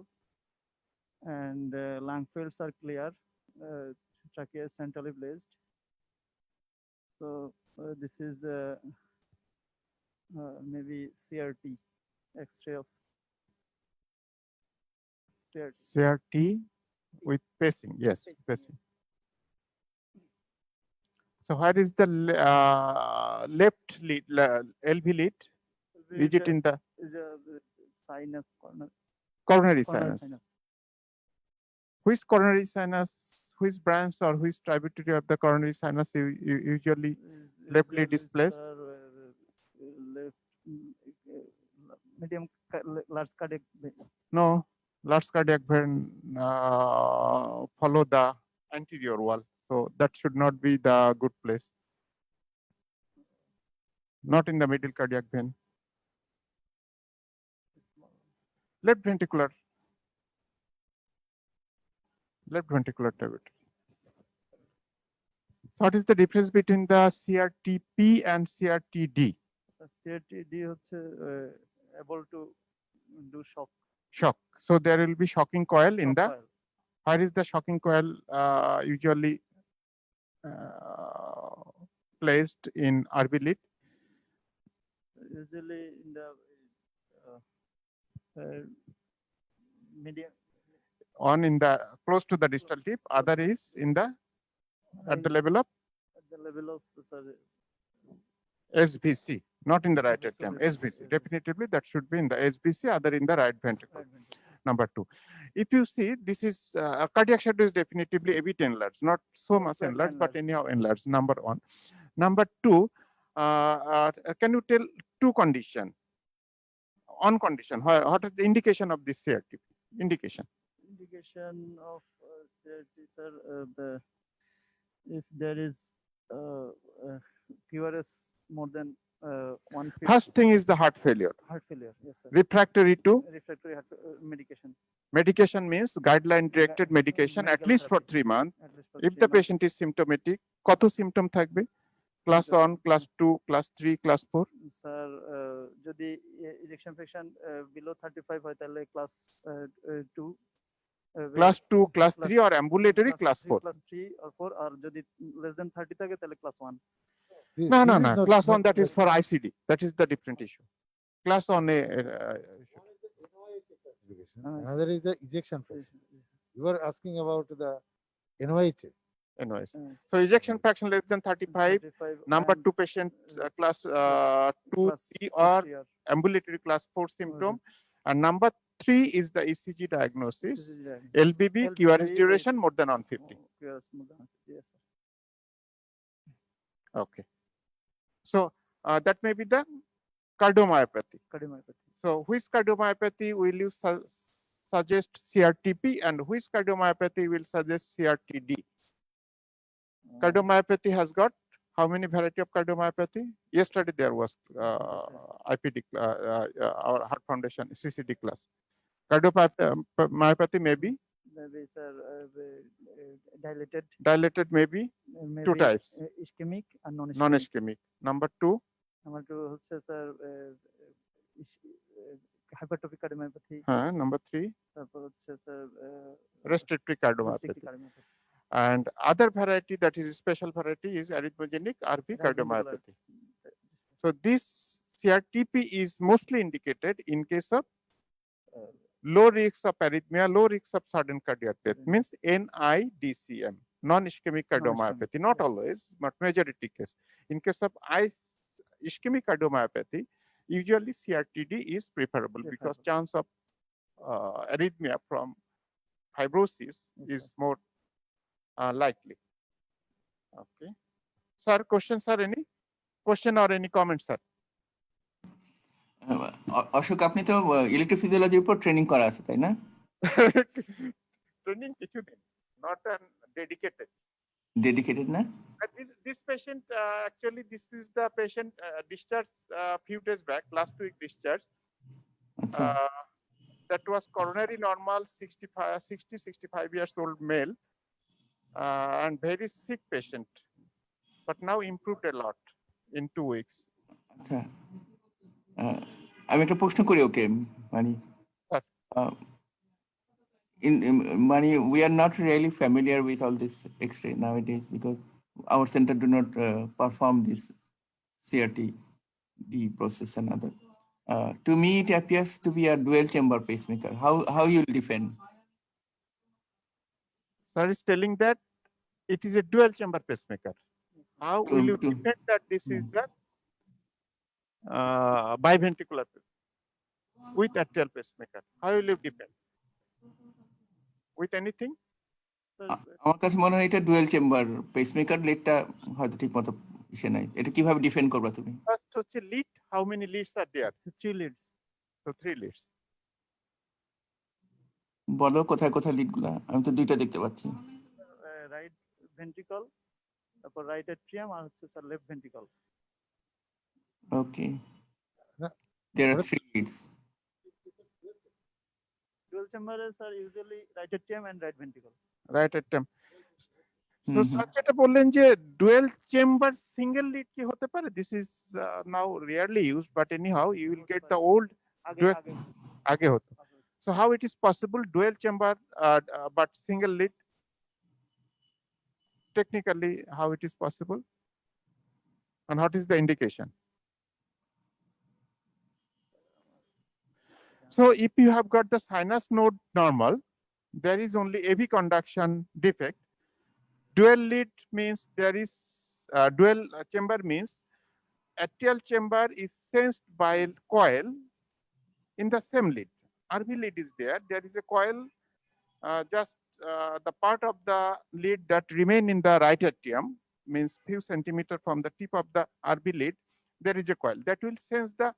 and lung fields are clear. Trachea is centrally placed. So this is maybe CRT, X-ray of CRT. CRT with pacing. Yes, pacing. So where is the left lead, LV lead? Is it in the Is a sinus corner. coronary Coronary sinus? Which coronary sinus, which branch or which tributary of the coronary sinus you usually left lead is placed? Left medium large cardiac vein. No, large cardiac vein follow the anterior wall. So that should not be the good place. Not in the middle cardiac vein. Left ventricular. Left ventricular tributary. So what is the difference between the CRTP and CRTD? CRTD হচ্ছে able to do shock. Shock. So there will be shocking coil in shock the. coil. Where is the shocking coil usually placed in RV lead? Usually in the medium. One in the close to the distal tip, other is in the at the level of At the level of sorry, SVC, not in the right SVC, atrium. SVC. SVC, definitively that should be in the SVC, other in the right ventricle. right ventricle. Number 2. If you see, this is cardiac shadow is definitively a bit enlarged, not so much Slightly enlarged, but enlarged. anyhow enlarged. Number 1. Number 2, can you tell 2 condition? On condition, what is the indication of this CRT? Indication. Indication of CRT, sir, if there is QRS more than 150. First thing is the heart failure. Heart failure, yes, sir. Refractory to Refractory heart medication. medication means guideline directed medication at Medical least for therapy. 3 months. At least for If 3 the months. patient is symptomatic, কত symptom থাকবে? Class 1, class 2, class 3, class 4? Sir যদি injection ফ্রেকশন below 35 হয় তাহলে class 2, Class 2, class 3 or ambulatory class 4? Class 3 or 4, আর যদি less than 30 থাকে তাহলে class 1. No, This no, is no. not- Class 1 not that is like- for ICD. That is the different issue. Class 1 Another is the ejection fraction. You are asking about the NYHA. anyways. So ejection fraction less than 35. 35 Number and 2 patient class 2, class 3 4, or 3 or ambulatory class 4 symptom. And number 3 is the ECG diagnosis. this is diagnosis. LBB, QRS duration more than 150. QRS more than 150, yes, sir. Okay. So that may be the cardiomyopathy. Cardiomyopathy. So which cardiomyopathy will you suggest CRTP and which cardiomyopathy will suggest CRTD? Cardiomyopathy has got how many variety of cardiomyopathy? Yesterday there was IPD, our Heart Foundation CCD class. Cardiomyopathy may be maybe sir dilated, Dilated maybe maybe two types, ischemic and non-ischemic. non-ischemic. Number two, Number two হচ্ছে sir hypertrophic cardiomyopathy, number three, তারপর হচ্ছে sir restrictive cardiomyopathy. restrictive cardiomyopathy. And other variety, that is special variety, is arrhythmogenic RV cardiomyopathy. So this CRTP is mostly indicated in case of low risk of arrhythmia, low risk of sudden cardiac death, means NIDCM, non-ischemic cardiomyopathy. Not yes. always, but majority case. In case of ischemic cardiomyopathy, usually CRTD is preferable because chance of arrhythmia from fibrosis is more likely. Okay. Sir, questions or any? Question or any comments, sir? Ashok, আপনি তো ইলেকট্রোফিজিওলজির উপর training করা আছে, তাই না? Training কিছুদিন, not an dedicated. Dedicated না? This patient, actually, this is the patient discharged few days back, last week discharged. আচ্ছা, That was coronary normal, 65 years old male, and very sick patient, but now improved a lot in 2 weeks. আচ্ছা। আমি একটা প্রশ্ন করি ওকে, মানে মানে we are not really familiar with all this X-ray nowadays because our center do not perform this CRT-D process and other. To me, it appears to be a dual chamber pacemaker. How you will defend? Sir is telling that it is a dual chamber pacemaker. How will you defend that this is the biventricular with atrial pacemaker? How will you defend? With anything? আমার কাছে মনে হয় এটা dual chamber pacemaker, লিডটা হয়তো ঠিকমতো ইসে নাই। এটা কিভাবে ডিফেন্ড করবা তুমি? First হচ্ছে lead. How many leads are there? 3 leads. So 3 leads. বলো কোথায় কোথায় লিডগুলা? আমি তো দুইটা দেখতে পাচ্ছি। রাইট ভেন্ট্রিকল, তারপর রাইট এট্রিয়াম আর হচ্ছে sir left ventricle. Okay, there are 3 leads. Dual chamber is usually right atrium and right ventricle. Right atrium. So sir যেটা বললেন যে dual chamber single lead কি হতে পারে? This is now rarely used, but anyhow you will get the old আগে হতো. So how it is possible dual chamber but single lead? Technically, how it is possible? And what is the indication? So if you have got the sinus node normal, there is only AV conduction defect. Dual lead means there is dual chamber means atrial chamber is sensed by coil in the same lead. RV lead is there. There is a coil just the part of the lead that remain in the right atrium, means few centimeter from the tip of the RV lead. There is a coil that will sense the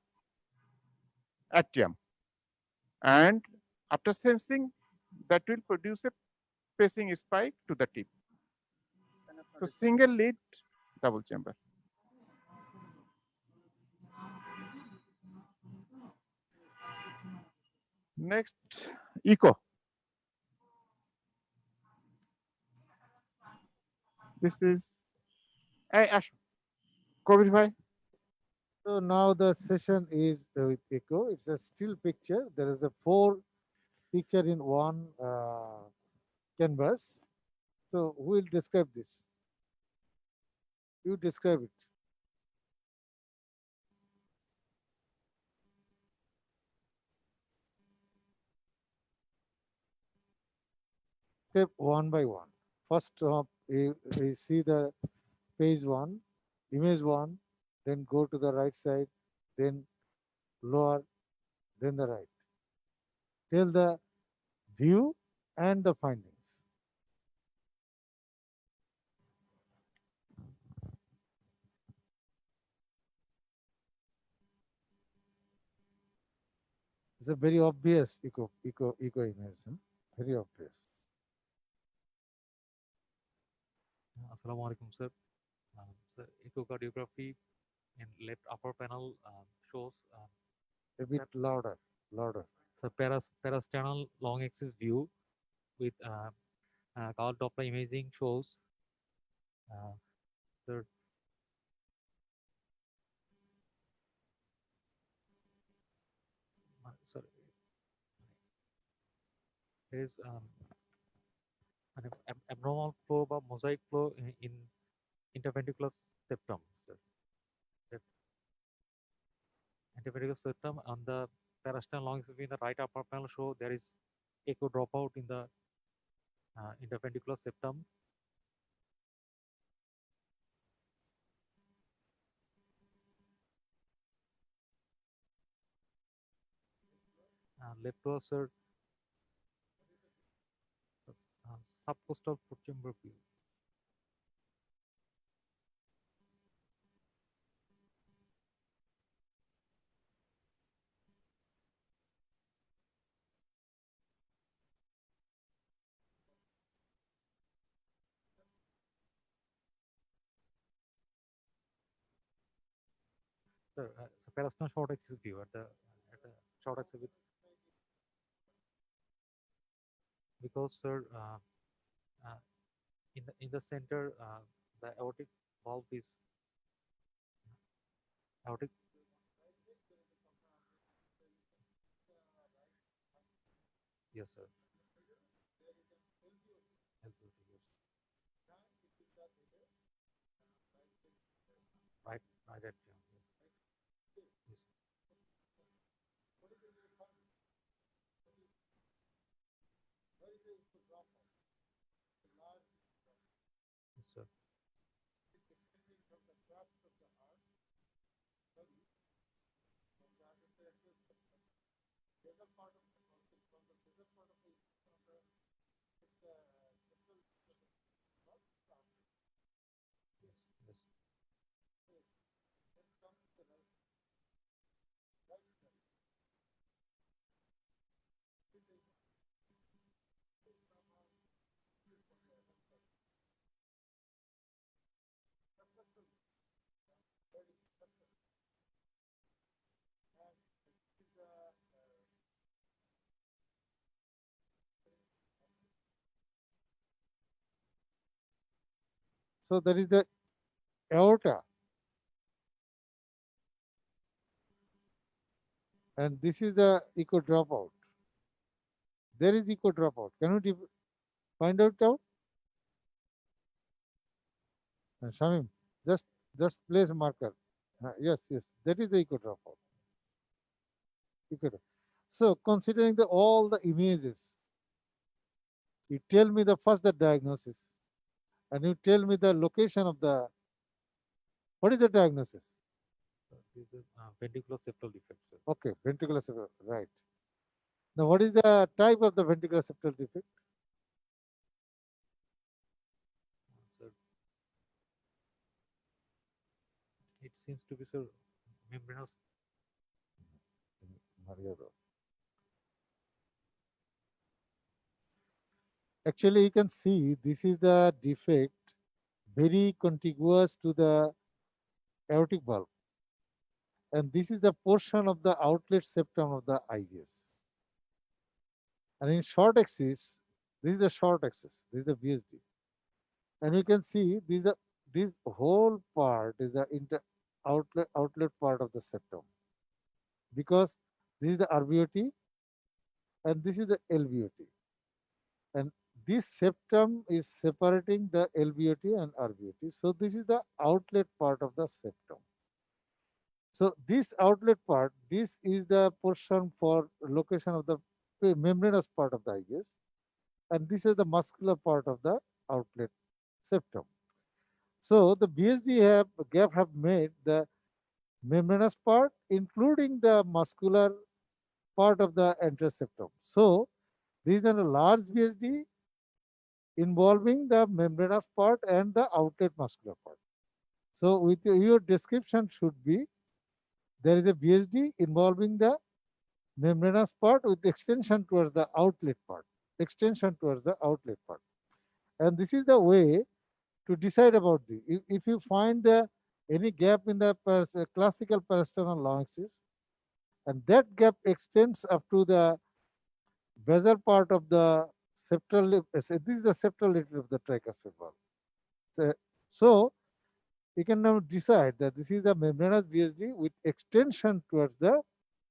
atrium. And after sensing, that will produce a pacing spike to the tip. So single lead, double chamber. Next, echo. This is Ash Kobir bhai. So now the session is with echo. It's a still picture. There is a 4 picture in one canvas. So who will describe this? You describe it. Step one by one. First, we see the page 1, image 1, then go to the right side, then lower, then the right. Tell the view and the findings. It's a very obvious echo image, huh? Very obvious. Assalamu alaikum, sir. Sir, echocardiography in left upper panel shows A bit louder. the parasternal long axis view with color Doppler imaging shows the sorry, there is an abnormal flow or mosaic flow in interventricular septum. So that interventricular septum on the parasternal lungs in the right upper panel show there is echo dropout in the interventricular septum. Left to assert subcostal chamber view. So parasternal short axis view at the short axis with, because sir in the center the aortic valve is aortic. Yes, sir. LVOT, yes. Right, right at yes. Yes. Yes, sir. Yes, yes. So that is the aorta. And this is the echo dropout. There is echo dropout. Can you find out? Shamim, just place a marker. Yes, yes, that is the echo dropout. So considering all the images, you tell me the first the diagnosis, and you tell me the location of the. What is the diagnosis? This is ventricular septal defect, sir. Okay, ventricular septal, right. Now, what is the type of the ventricular septal defect? Sir, it seems to be, sir, membranous. Actually, you can see this is the defect very contiguous to the aortic valve. And this is the portion of the outlet septum of the IVS. And in short axis, this is the short axis, this is the VSD. And you can see this whole part is the outlet part of the septum. Because this is the RVOT and this is the LVOT. And this septum is separating the LVOT and RVOT. So this is the outlet part of the septum. So this outlet part, this is the portion for location of the membranous part of the IVS, and this is the muscular part of the outlet septum. So the BSD gap have made the membranous part, including the muscular part of the anterior septum. So these are a large BSD involving the membranous part and the outlet muscular part. So with your description should be there is a BSD involving the membranous part with extension towards the outlet part, And this is the way to decide about this. If you find any gap in the classical parasternal long axis, and that gap extends up to the basal part of the septal lip. This is the septal lip of the tricuspid valve. So you can now decide that this is the membranous VSD with extension towards the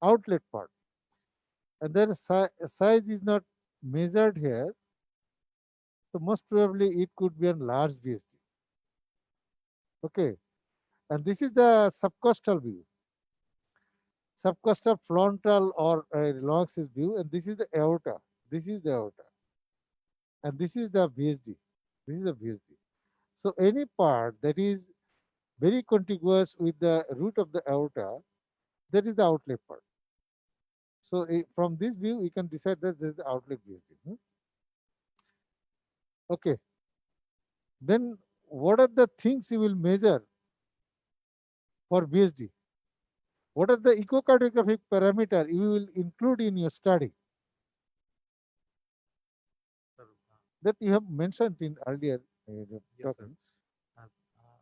outlet part, and then size is not measured here. So most probably it could be a large VSD. Okay, and this is the subcostal view, subcostal frontal or long axis view, and this is the aorta. This is the aorta, and this is the VSD. This is the VSD. So any part that is very contiguous with the root of the aorta, that is the outlet part. So from this view, we can decide that this is the outlet VSD. Okay. Then what are the things you will measure for VSD? What are the echocardiographic parameter you will include in your study Sir, that you have mentioned in earlier sir. talkings?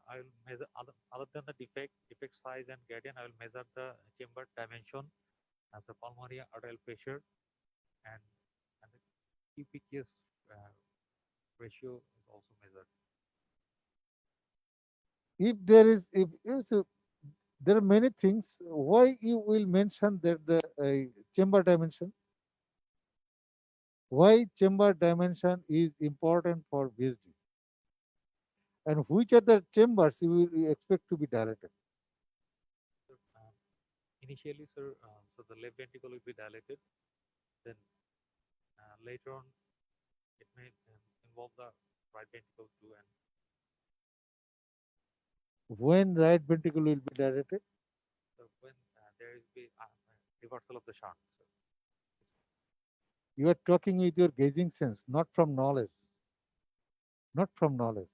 I will measure other than the defect size and gradient. I will measure the chamber dimension as a pulmonary arterial pressure and the QPQS ratio is also measured. If there is, if there are many things, why you will mention that the chamber dimension? Why chamber dimension is important for VSD? And which are the chambers you will expect to be dilated? So, initially, sir, so the left ventricle will be dilated. Then later on, it may involve the right ventricle too. And When right ventricle will be dilated? so when there is the reversal of the shunt. So You are talking with your gauging sense, not from knowledge. Not from knowledge.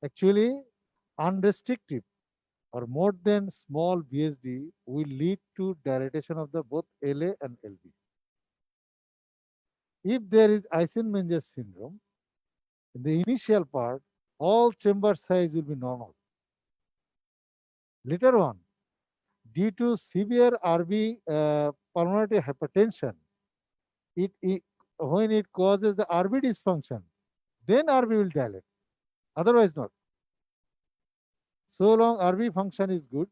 Actually, unrestricted or more than small VSD will lead to dilatation of the both LA and LB. If there is Eisenmenger syndrome, in the initial part, all chamber size will be normal. Later on, due to severe RV pulmonary hypertension, when it causes the RV dysfunction, then RV will dilate. Otherwise not. So long RV function is good,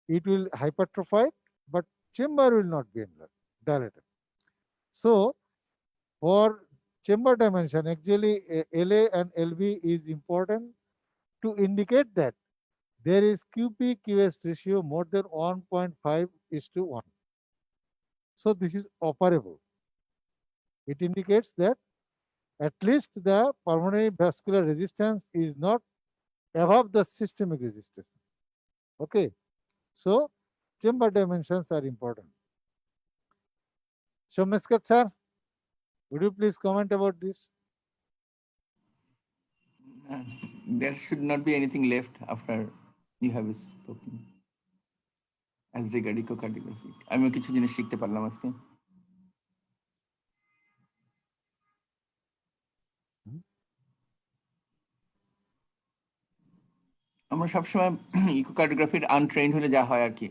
it will hypertrophy, but chamber will not be dilated. So for chamber dimension, actually LA and LB is important to indicate that there is QP/QS ratio more than 1.5:1. So this is operable. It indicates that at least the pulmonary vascular resistance is not above the systemic resistance. Okay. So chamber dimensions are important. So Meskat sir, would you please comment about this? There should not be anything left after you have spoken as regard echocardiography. আমি কিছু জিনিস শিখতে পারলাম আজকে। আমরা সবসময় ইকোকার্ডিওগ্রাফির untrained হলে যা হয় আর কি,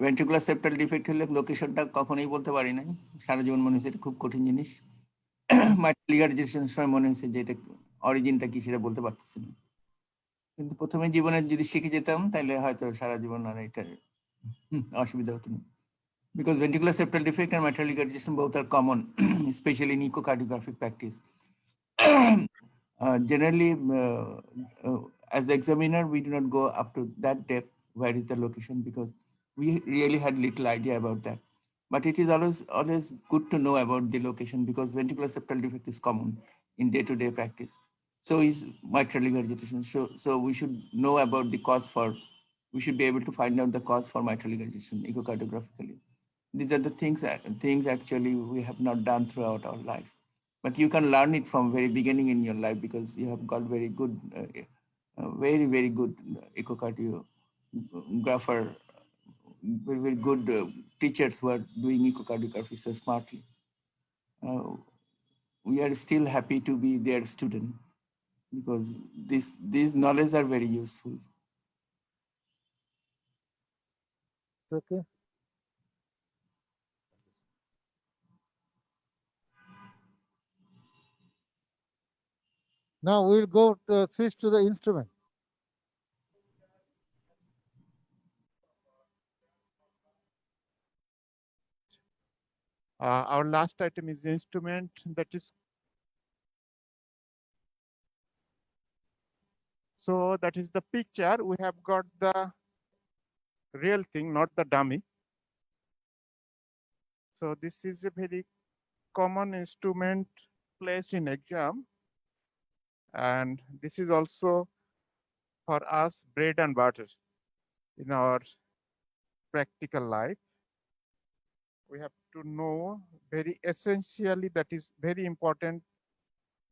ভেন্ট্রিকুলার সেপ্টাল ডিফেক্ট হলে লোকেশনটা কখনোই বলতে পারি নাই, সারা জীবন মনে হয়েছে এটা খুব কঠিন জিনিস। মাইট্রাল সময় মনে হয়েছে যে এটা অরিজিনটা কি সেটা বলতে পারতেছি না, কিন্তু প্রথমে জীবনে যদি শিখে যেতাম তাহলে হয়তো সারা জীবন আর এটার অসুবিধা হতো না। Because ventricular septal defect and mitral regurgitation both are common, especially in echocardiographic practice. Generally, as the examiner, we do not go up to that depth, where is the location, because we really had little idea about that. But it is always good to know about the location, because ventricular septal defect is common in day-to-day practice. So is mitral regurgitation. So we should know about the cause we should be able to find out the cause for mitral regurgitation echocardiographically. These are the things actually we have not done throughout our life. But you can learn it from very beginning in your life, because you have got very good, very, very good echocardiographer, very, very good teachers who are doing echocardiography so smartly. We are still happy to be their student, because these knowledge are very useful. Okay. Now we'll go to switch to the instrument. Our last item is the instrument, that is. So that is the picture. We have got the real thing, not the dummy. So this is a very common instrument placed in exam. And this is also for us bread and butter in our practical life. We have to know very essentially, that is very important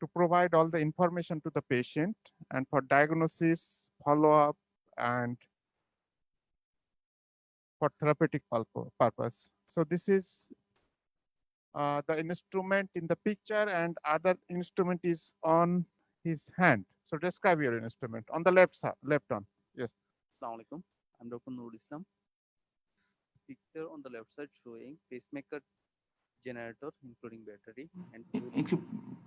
to provide all the information to the patient and for diagnosis, follow-up, and for therapeutic purpose. So this is the instrument in the picture, and other instrument is on his hand. So describe your instrument on the left side, left on. Yes. Assalamu alaikum. I'm Dr. Nurul Islam. Picture on the left side showing pacemaker generator, including battery and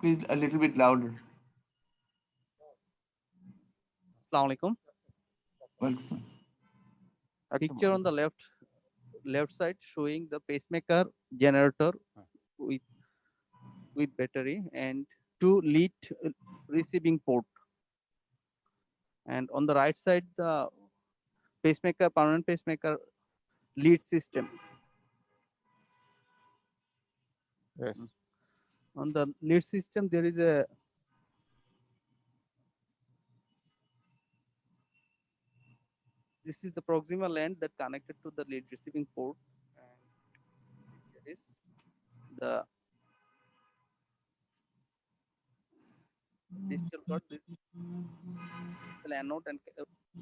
Please a little bit louder. Assalamu alaikum. Welcome. Picture on the left side showing the pacemaker generator with battery and 2 lead receiving port. And on the right side, the pacemaker, permanent pacemaker lead system. Yes. On the lead system, there is a this is the proximal end that connected to the lead receiving port, and there is the distal cord. This is the anode, and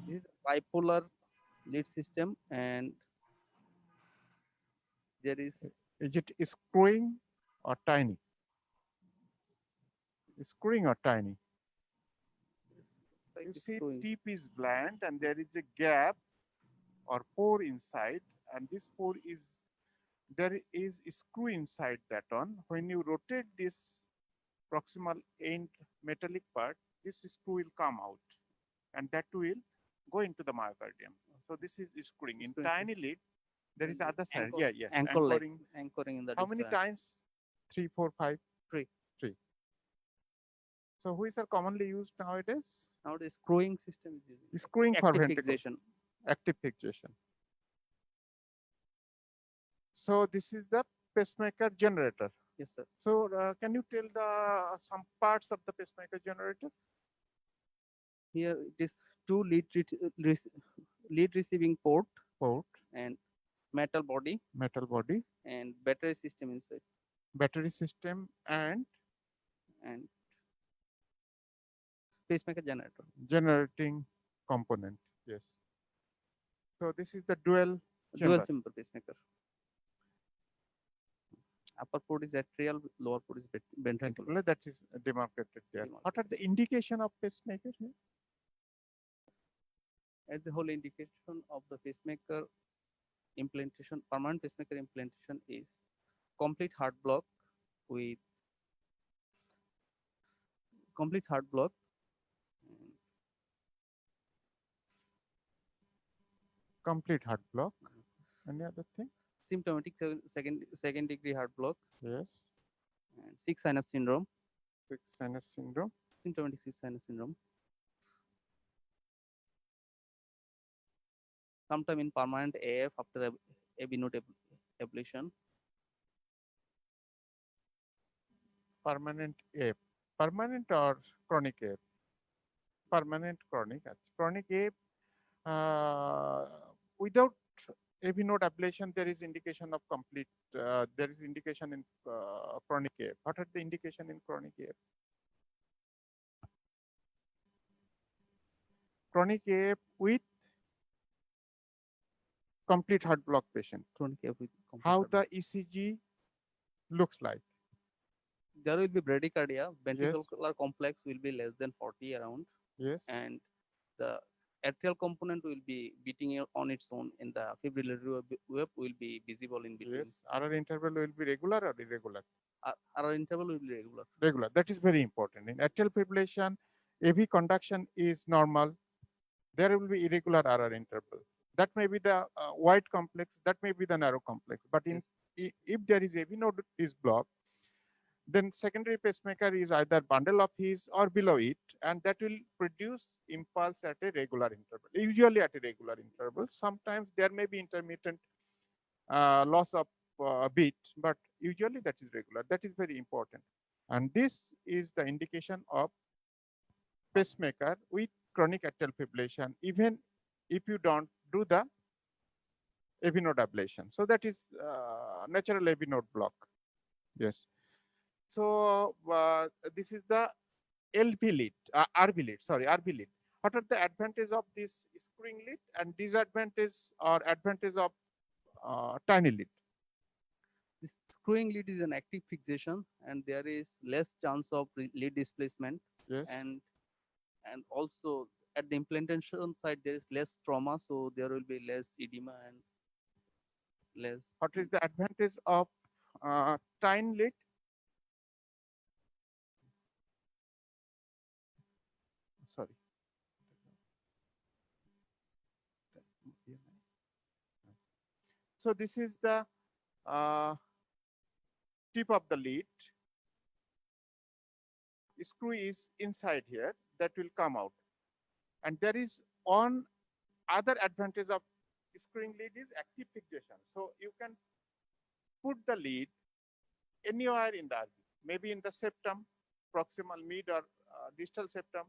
this is a bipolar lead system, and there is it screwing or tiny? Screwing or tiny? You see, tip is bland and there is a gap or pore inside, and this pore is, there is a screw inside that one. When you rotate this proximal end metallic part, this screw will come out, and that will go into the myocardium. So this is screwing. In tiny lead, there is other side. Anchor, Yeah, yes. anchoring in the How many distal end. times? 3, 4, 5? Three. So which are commonly used nowadays? Nowadays, screwing system is using Screwing for active ventricle. fixation. Active fixation. So this is the pacemaker generator. Yes, sir. So can you tell some parts of the pacemaker generator? Here it is 2 lead receiving port and metal body and battery system inside. Battery system and pacemaker generator. Generating component. Yes. So this is the dual chamber pacemaker. Upper port is atrial, lower port is ventricular. that is demarcated there. What are the indication of pacemaker here? As a whole indication of the pacemaker implantation, permanent pacemaker implantation is complete heart block with complete heart block. Complete heart block. Any other thing? Symptomatic second degree heart block. Yes. And 6 sinus syndrome. 6 sinus syndrome. Symptomatic 6 sinus syndrome. Sometime in permanent AF after AV node ablation. Permanent AF. Permanent or chronic AF? Permanent chronic. Chronic AF, without AV node ablation, there is indication of complete, there is indication in chronic AF. What are the indication in chronic AF? Chronic AF with complete heart block patient. Chronic AF with complete How heart the block. ECG looks like? There will be bradycardia. Ventricular complex will be less than 40 around. Yes. And the atrial component will be beating on its own, and the fibrillary wave will be visible in between. Yes. RR interval will be regular or irregular? RR interval will be regular. Regular. That is very important. In atrial fibrillation, AV conduction is normal, there will be irregular RR interval. That may be the wide complex, that may be the narrow complex. But if there is AV node is blocked, then secondary pacemaker is either bundle of his or below it, and that will produce impulse at a regular interval, usually at a regular interval. Sometimes there may be intermittent loss of beat, but usually that is regular. That is very important. And this is the indication of pacemaker with chronic atrial fibrillation, even if you don't do the AV node ablation. So that is natural AV node block. Yes. So this is the RB lead. What are the advantage of this screwing lead and disadvantage or advantage of tiny lead? This screwing lead is an active fixation, and there is less chance of lead displacement. Yes. And also at the implantation side there is less trauma, so there will be less edema and less. What is the advantage of tiny lead? Sorry. So this is the tip of the lead. Screw is inside here, that will come out. And there is one other advantage of screwing lead is active fixation. So you can put the lead anywhere in the RB, maybe in the septum, proximal mid or distal septum,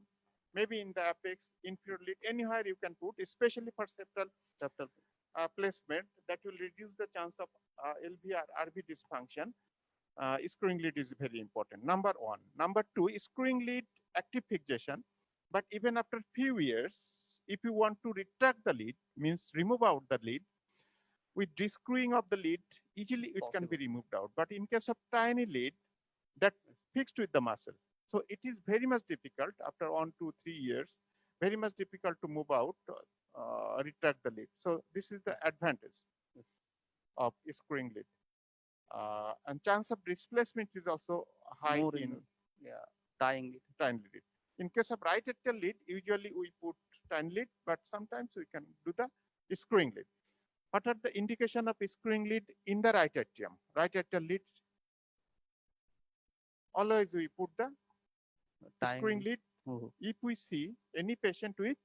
maybe in the apex, inferior lead, anywhere you can put, especially for septal placement, that will reduce the chance of LV or RB dysfunction. Screwing lead is very important, number one. Number two, screwing lead active fixation, but even after few years, if you want to retract the lead, means remove out the lead, with descrewing of the lead, easily it can be removed out. But in case of tiny lead, that fixed with the muscle. So it is very much difficult after 1 to 3 years, very much difficult to move out, retract the lead. So this is the advantage of screwing lead. And chance of displacement is also high More in tying lead. tiny lead. In case of right atrial lead, usually we put tiny lead, but sometimes we can do the screwing lead. What are the indication of screwing lead in the right atrium? Right atrial lead, always we put the screwing lead. If we see any patient with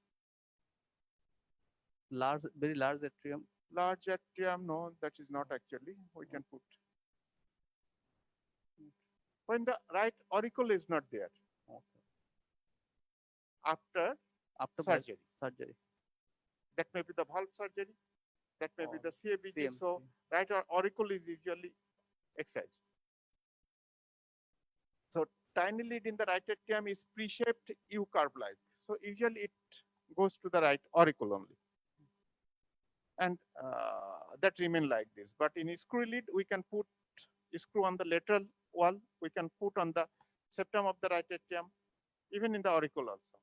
Very large atrium. large atrium, no, that is not actually, we can put. When the right auricle is not there, after surgery. That may be the valve surgery, that may be the CABG. So right auricle is usually excised. So tiny lead in the right atrium is pre-shaped U-curve like. So usually it goes to the right auricle only. And that remain like this. But in screw lead, we can put screw on the lateral wall, we can put on the septum of the right atrium, even in the auricle also.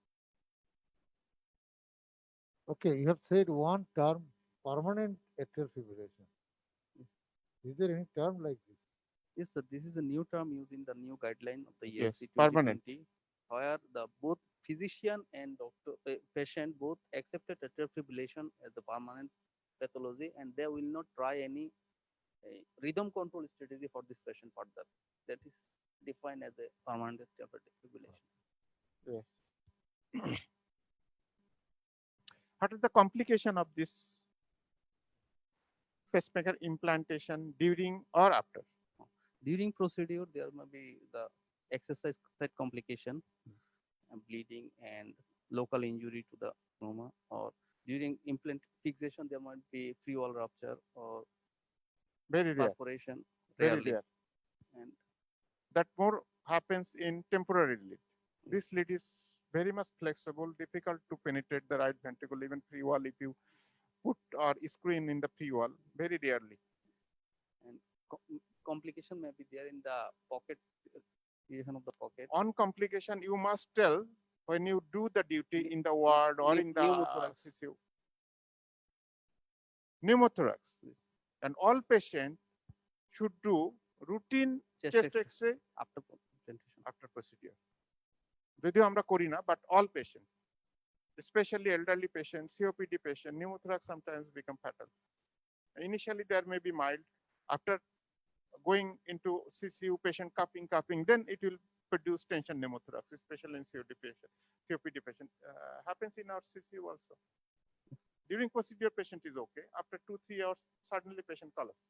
Okay, you have said one term, permanent atrial fibrillation. Is there any term like this? Yes, sir. This is a new term used in the new guideline of the Yes, ESC permanent. 2020, where the both physician and patient both accepted atrial fibrillation as the permanent pathology, and they will not try any rhythm control strategy for this patient further. That is defined as a permanent atrial fibrillation. Yes. What is the complication of this pacemaker implantation during or after? During procedure, there may be the exercise site complication, and bleeding and local injury to the pneuma, or during implant fixation, there might be free wall rupture or Very rare. perforation. Very Rarely. rare. And that more happens in temporary lead. This lead is very much flexible, difficult to penetrate the right ventricle, even free wall if you put or screen in the free wall, very rarely. and complication may be there in the pocket, creation of the pocket. On complication, you must tell when you do the duty in the ward or in the Pneumothorax. CCU. Pneumothorax. And all patients should do routine chest X-ray after implantation. after procedure. যদিও আমরা করি না, but all patients, especially elderly patients, COPD patient, pneumothorax sometimes become fatal. Initially there may be mild. After going into CCU patient coughing, then it will produce tension pneumothorax, especially in COPD patient. Happens in our CCU also. During procedure, patient is okay. After 2-3 hours, suddenly patient collapse.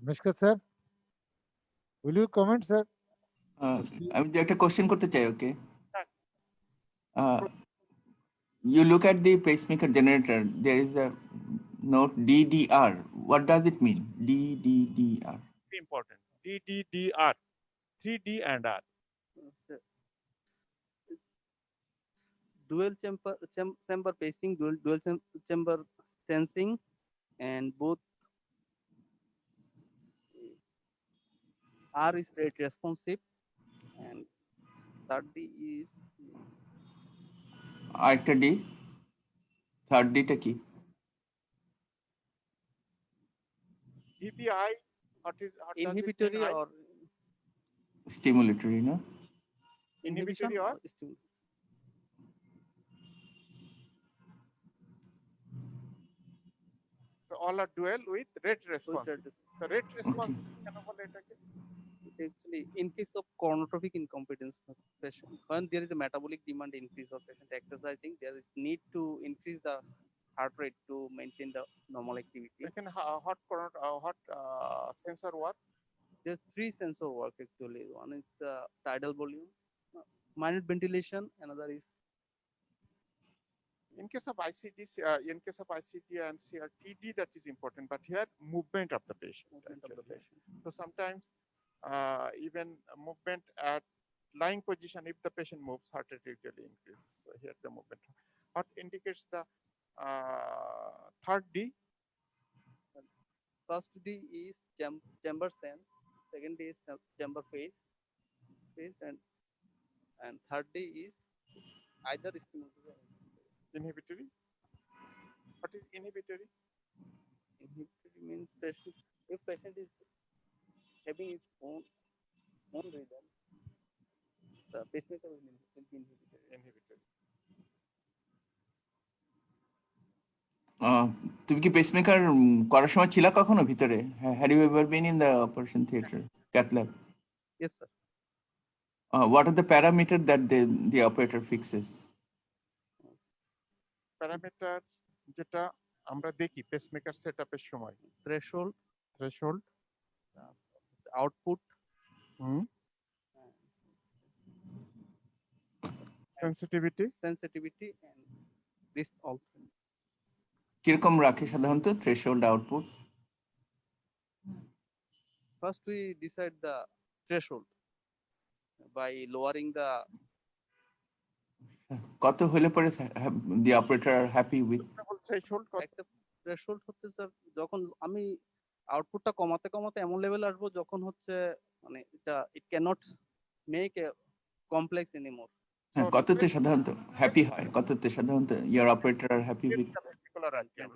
Mishkat sir, will you comment, sir? আমি যে একটা question করতে চাই, ওকে? You look at the pacemaker generator, there is a note DDR. What does it mean? DDR. Very important. DDDR. 3D and R. Dual chamber pacing, dual chamber sensing, and both R is rate responsive, and third D is আরেকটা D, third ডিটা কি? DPI, what does it inhibitory mean? or stimulatory, না? Inhibitory or stimulatory. so all are dual with rate response. The rate response Actually, in case of chronotropic incompetence patient, when there is a metabolic demand increase of patient exercising, there is need to increase the heart rate to maintain the normal activity. Second, hot sensor work. There are 3 sensor work actually. One is the tidal volume, minute ventilation. Another is In case of ICD, and CRTD, that is important. But here, movement of the patient. movement of the actually. patient. So sometimes even movement at lying position, if the patient moves, heart rate usually increases. So here the movement. What indicates the third D? First D is chamber sense. Second D is chamber phase, and third D is either stimulatory or Inhibitory. What is inhibitory? inhibitory. Means patient, if patient is having its own rhythm, the pacemaker will be inhibitory. Inhibitory. তুমি কি pacemaker করার সময় ছিলা কখনো ভিতরে? Had you ever been in the operation theatre, cath lab? Yes, sir. What are the parameter that the operator fixes? Parameter যেটা আমরা দেখি পেসমেকার সেটআপের সময়, Threshold, output, sensitivity, and this also. কিরকম রাখে সাধারণত threshold, output? First, we decide the threshold by lowering the. কত হলে পরে the operator are happy with? threshold Threshold হচ্ছে স্যার, যখন আমি আউটপুটটা কমাতে এমন লেভেল আসবো যখন হচ্ছে মানে এটা it cannot make a complex anymore. কততে সাধারণত হ্যাপি হয়? কততে সাধারণত your operator are happy with?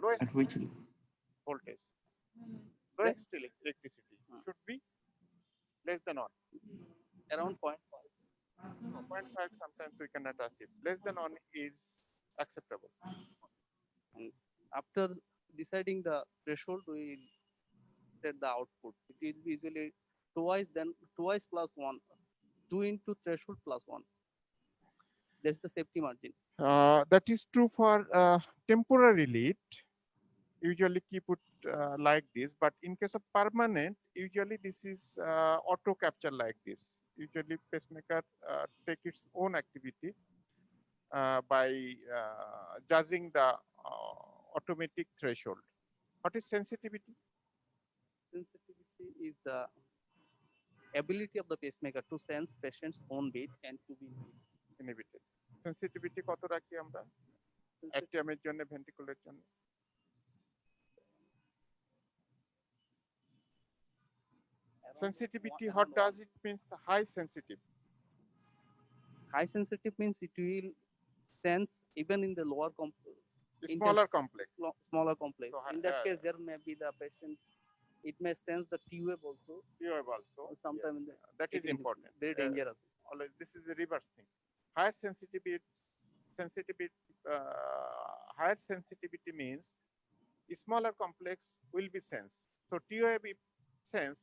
lowest At which voltage, lowest electricity should be less than 1. Around 0.5. 0.5 sometimes we cannot achieve. Less than 1 is acceptable. And after deciding the threshold, we set the output. It will be usually twice plus 1, 2 into threshold plus 1. That's the safety margin. That is true for temporary lead. Usually keep it like this, but in case of permanent, usually this is auto capture like this. Usually pacemaker take its own activity by judging the automatic threshold. What is sensitivity? Sensitivity is the ability of the pacemaker to sense patient's own beat and to be Inhibited. Sensitivity কত রাখি আমরা অ্যাটিয়ামের জন্য, ভেন্ট্রিকুলের জন্য? Sensitivity, what does it mean? High sensitive. High sensitive means it will sense even in the lower Smaller complex. Smaller complex. So, In that case, there may be the patient it may sense the T wave also. You have also. Sometimes Yes, that is important. very dangerous. Always, this is the reverse thing. Higher sensitivity, higher sensitivity means smaller complex will be sensed. So TOA sense,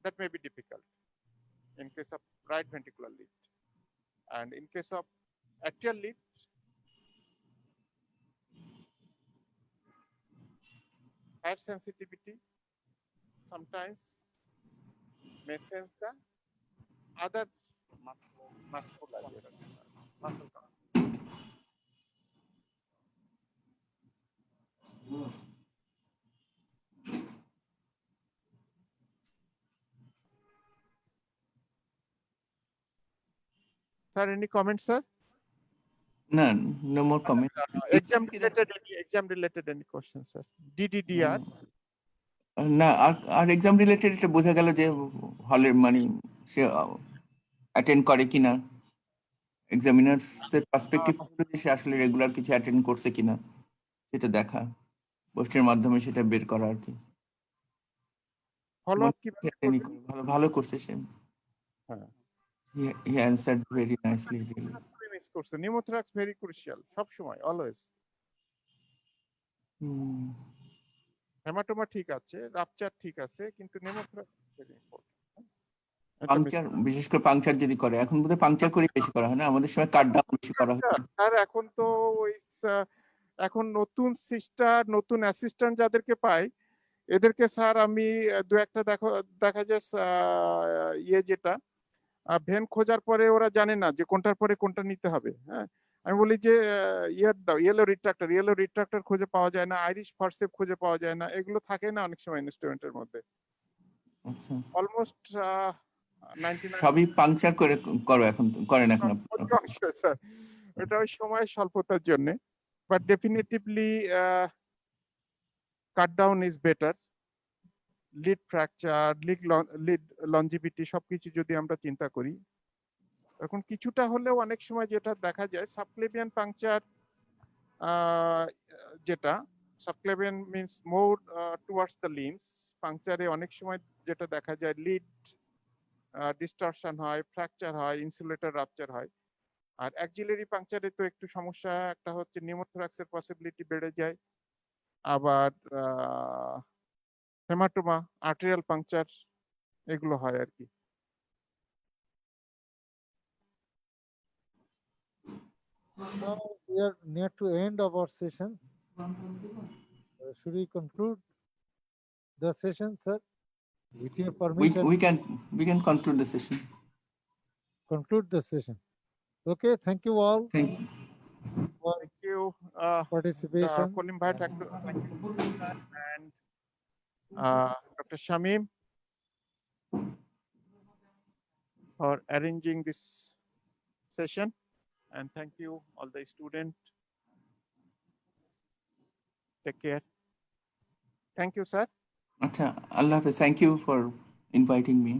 that may be difficult in case of right ventricular lead. And in case of atrial lead, higher sensitivity sometimes may sense the other muscle. Sir, any comments, sir? None, no more comment. Exam related any questions, sir? DDDR. না আর exam related এটা বোঝা গেল যে হলের মানে সে attend করে কিনা, এক্সামিনার্সের perspective থেকে সে আসলে রেগুলার কিছু অ্যাটেন্ড করছে কিনা সেটা দেখা, পোস্টের মাধ্যমে সেটা বের করা আর কি। ফলো আপ কিভাবে করবেন? ভালো ভালো করছে সে। হ্যাঁ। He answered very nicely really. Miss করছে। নিউমোথ্রাক্স ভেরি ক্রুশিয়াল সব সময় অলওয়েজ। হেমাটোমা ঠিক আছে, রাপচার ঠিক আছে, কিন্তু নিউমোথ্রাক্স ভেরি ইম্পর্টেন্ট। পাংচার, বিশেষ করে পাংচার যদি করে, এখন বোধহয় পাংচার করে বেশি করা হয় না, আমাদের সময় কাট ডাউন বেশি করা হতো। আর এখন তো ওই এখন নতুন সিস্টার, নতুন অ্যাসিস্ট্যান্ট যাদেরকে পাই, এদেরকে স্যার আমি দু একটা দেখা যায় ইয়ে যেটা ভেন খোঁজার পরে ওরা জানে না যে কোনটার পরে কোনটা নিতে হবে। হ্যাঁ, আমি বলি যে ইয়ার দাও, ইয়েলো রিট্রাক্টর খুঁজে পাওয়া যায় না, আইরিশ ফরসেপ খুঁজে পাওয়া যায় না, এগুলো থাকে না অনেক সময় ইনস্ট্রুমেন্টের মধ্যে। আচ্ছা, অলমোস্ট 99 সবই পাংচার করে করো এখন, করেন এখন স্যার। এটা ওই সময় স্বল্পতার জন্য, but definitively cut down is better. Lead fracture, lead longevity সবকিছু যদি আমরা চিন্তা করি, এখন কিছুটা হলেও অনেক সময় যেটা দেখা যায় সাবক্লেভিয়ান পাংচার, যেটা subclavian means more towards the limbs, পাংচারে অনেক সময় যেটা দেখা যায় লিড ডিস্টরশন হয়, ফ্র্যাকচার হয়, ইনসুলেটর রাপচার হয়। আর অ্যাক্সিলারি পাংচারে তো একটু সমস্যা, একটা হচ্ছে নিউমোথ্রাক্সের পসিবিলিটি বেড়ে যায়, আবার হেমাটোমা, আর্টেরিয়াল পাংচার এগুলো হয় আর কি। Now we are near to end of our session. Should we conclude the session, sir? With your permission. We can conclude the session. Conclude the session. Okay, thank you all. Thank you participation. Kolim Bhai, and Dr. Shamim for arranging this session, and thank you all the students. Take care. Thank you, sir. Acha, Allah Hafiz. Thank you for inviting me.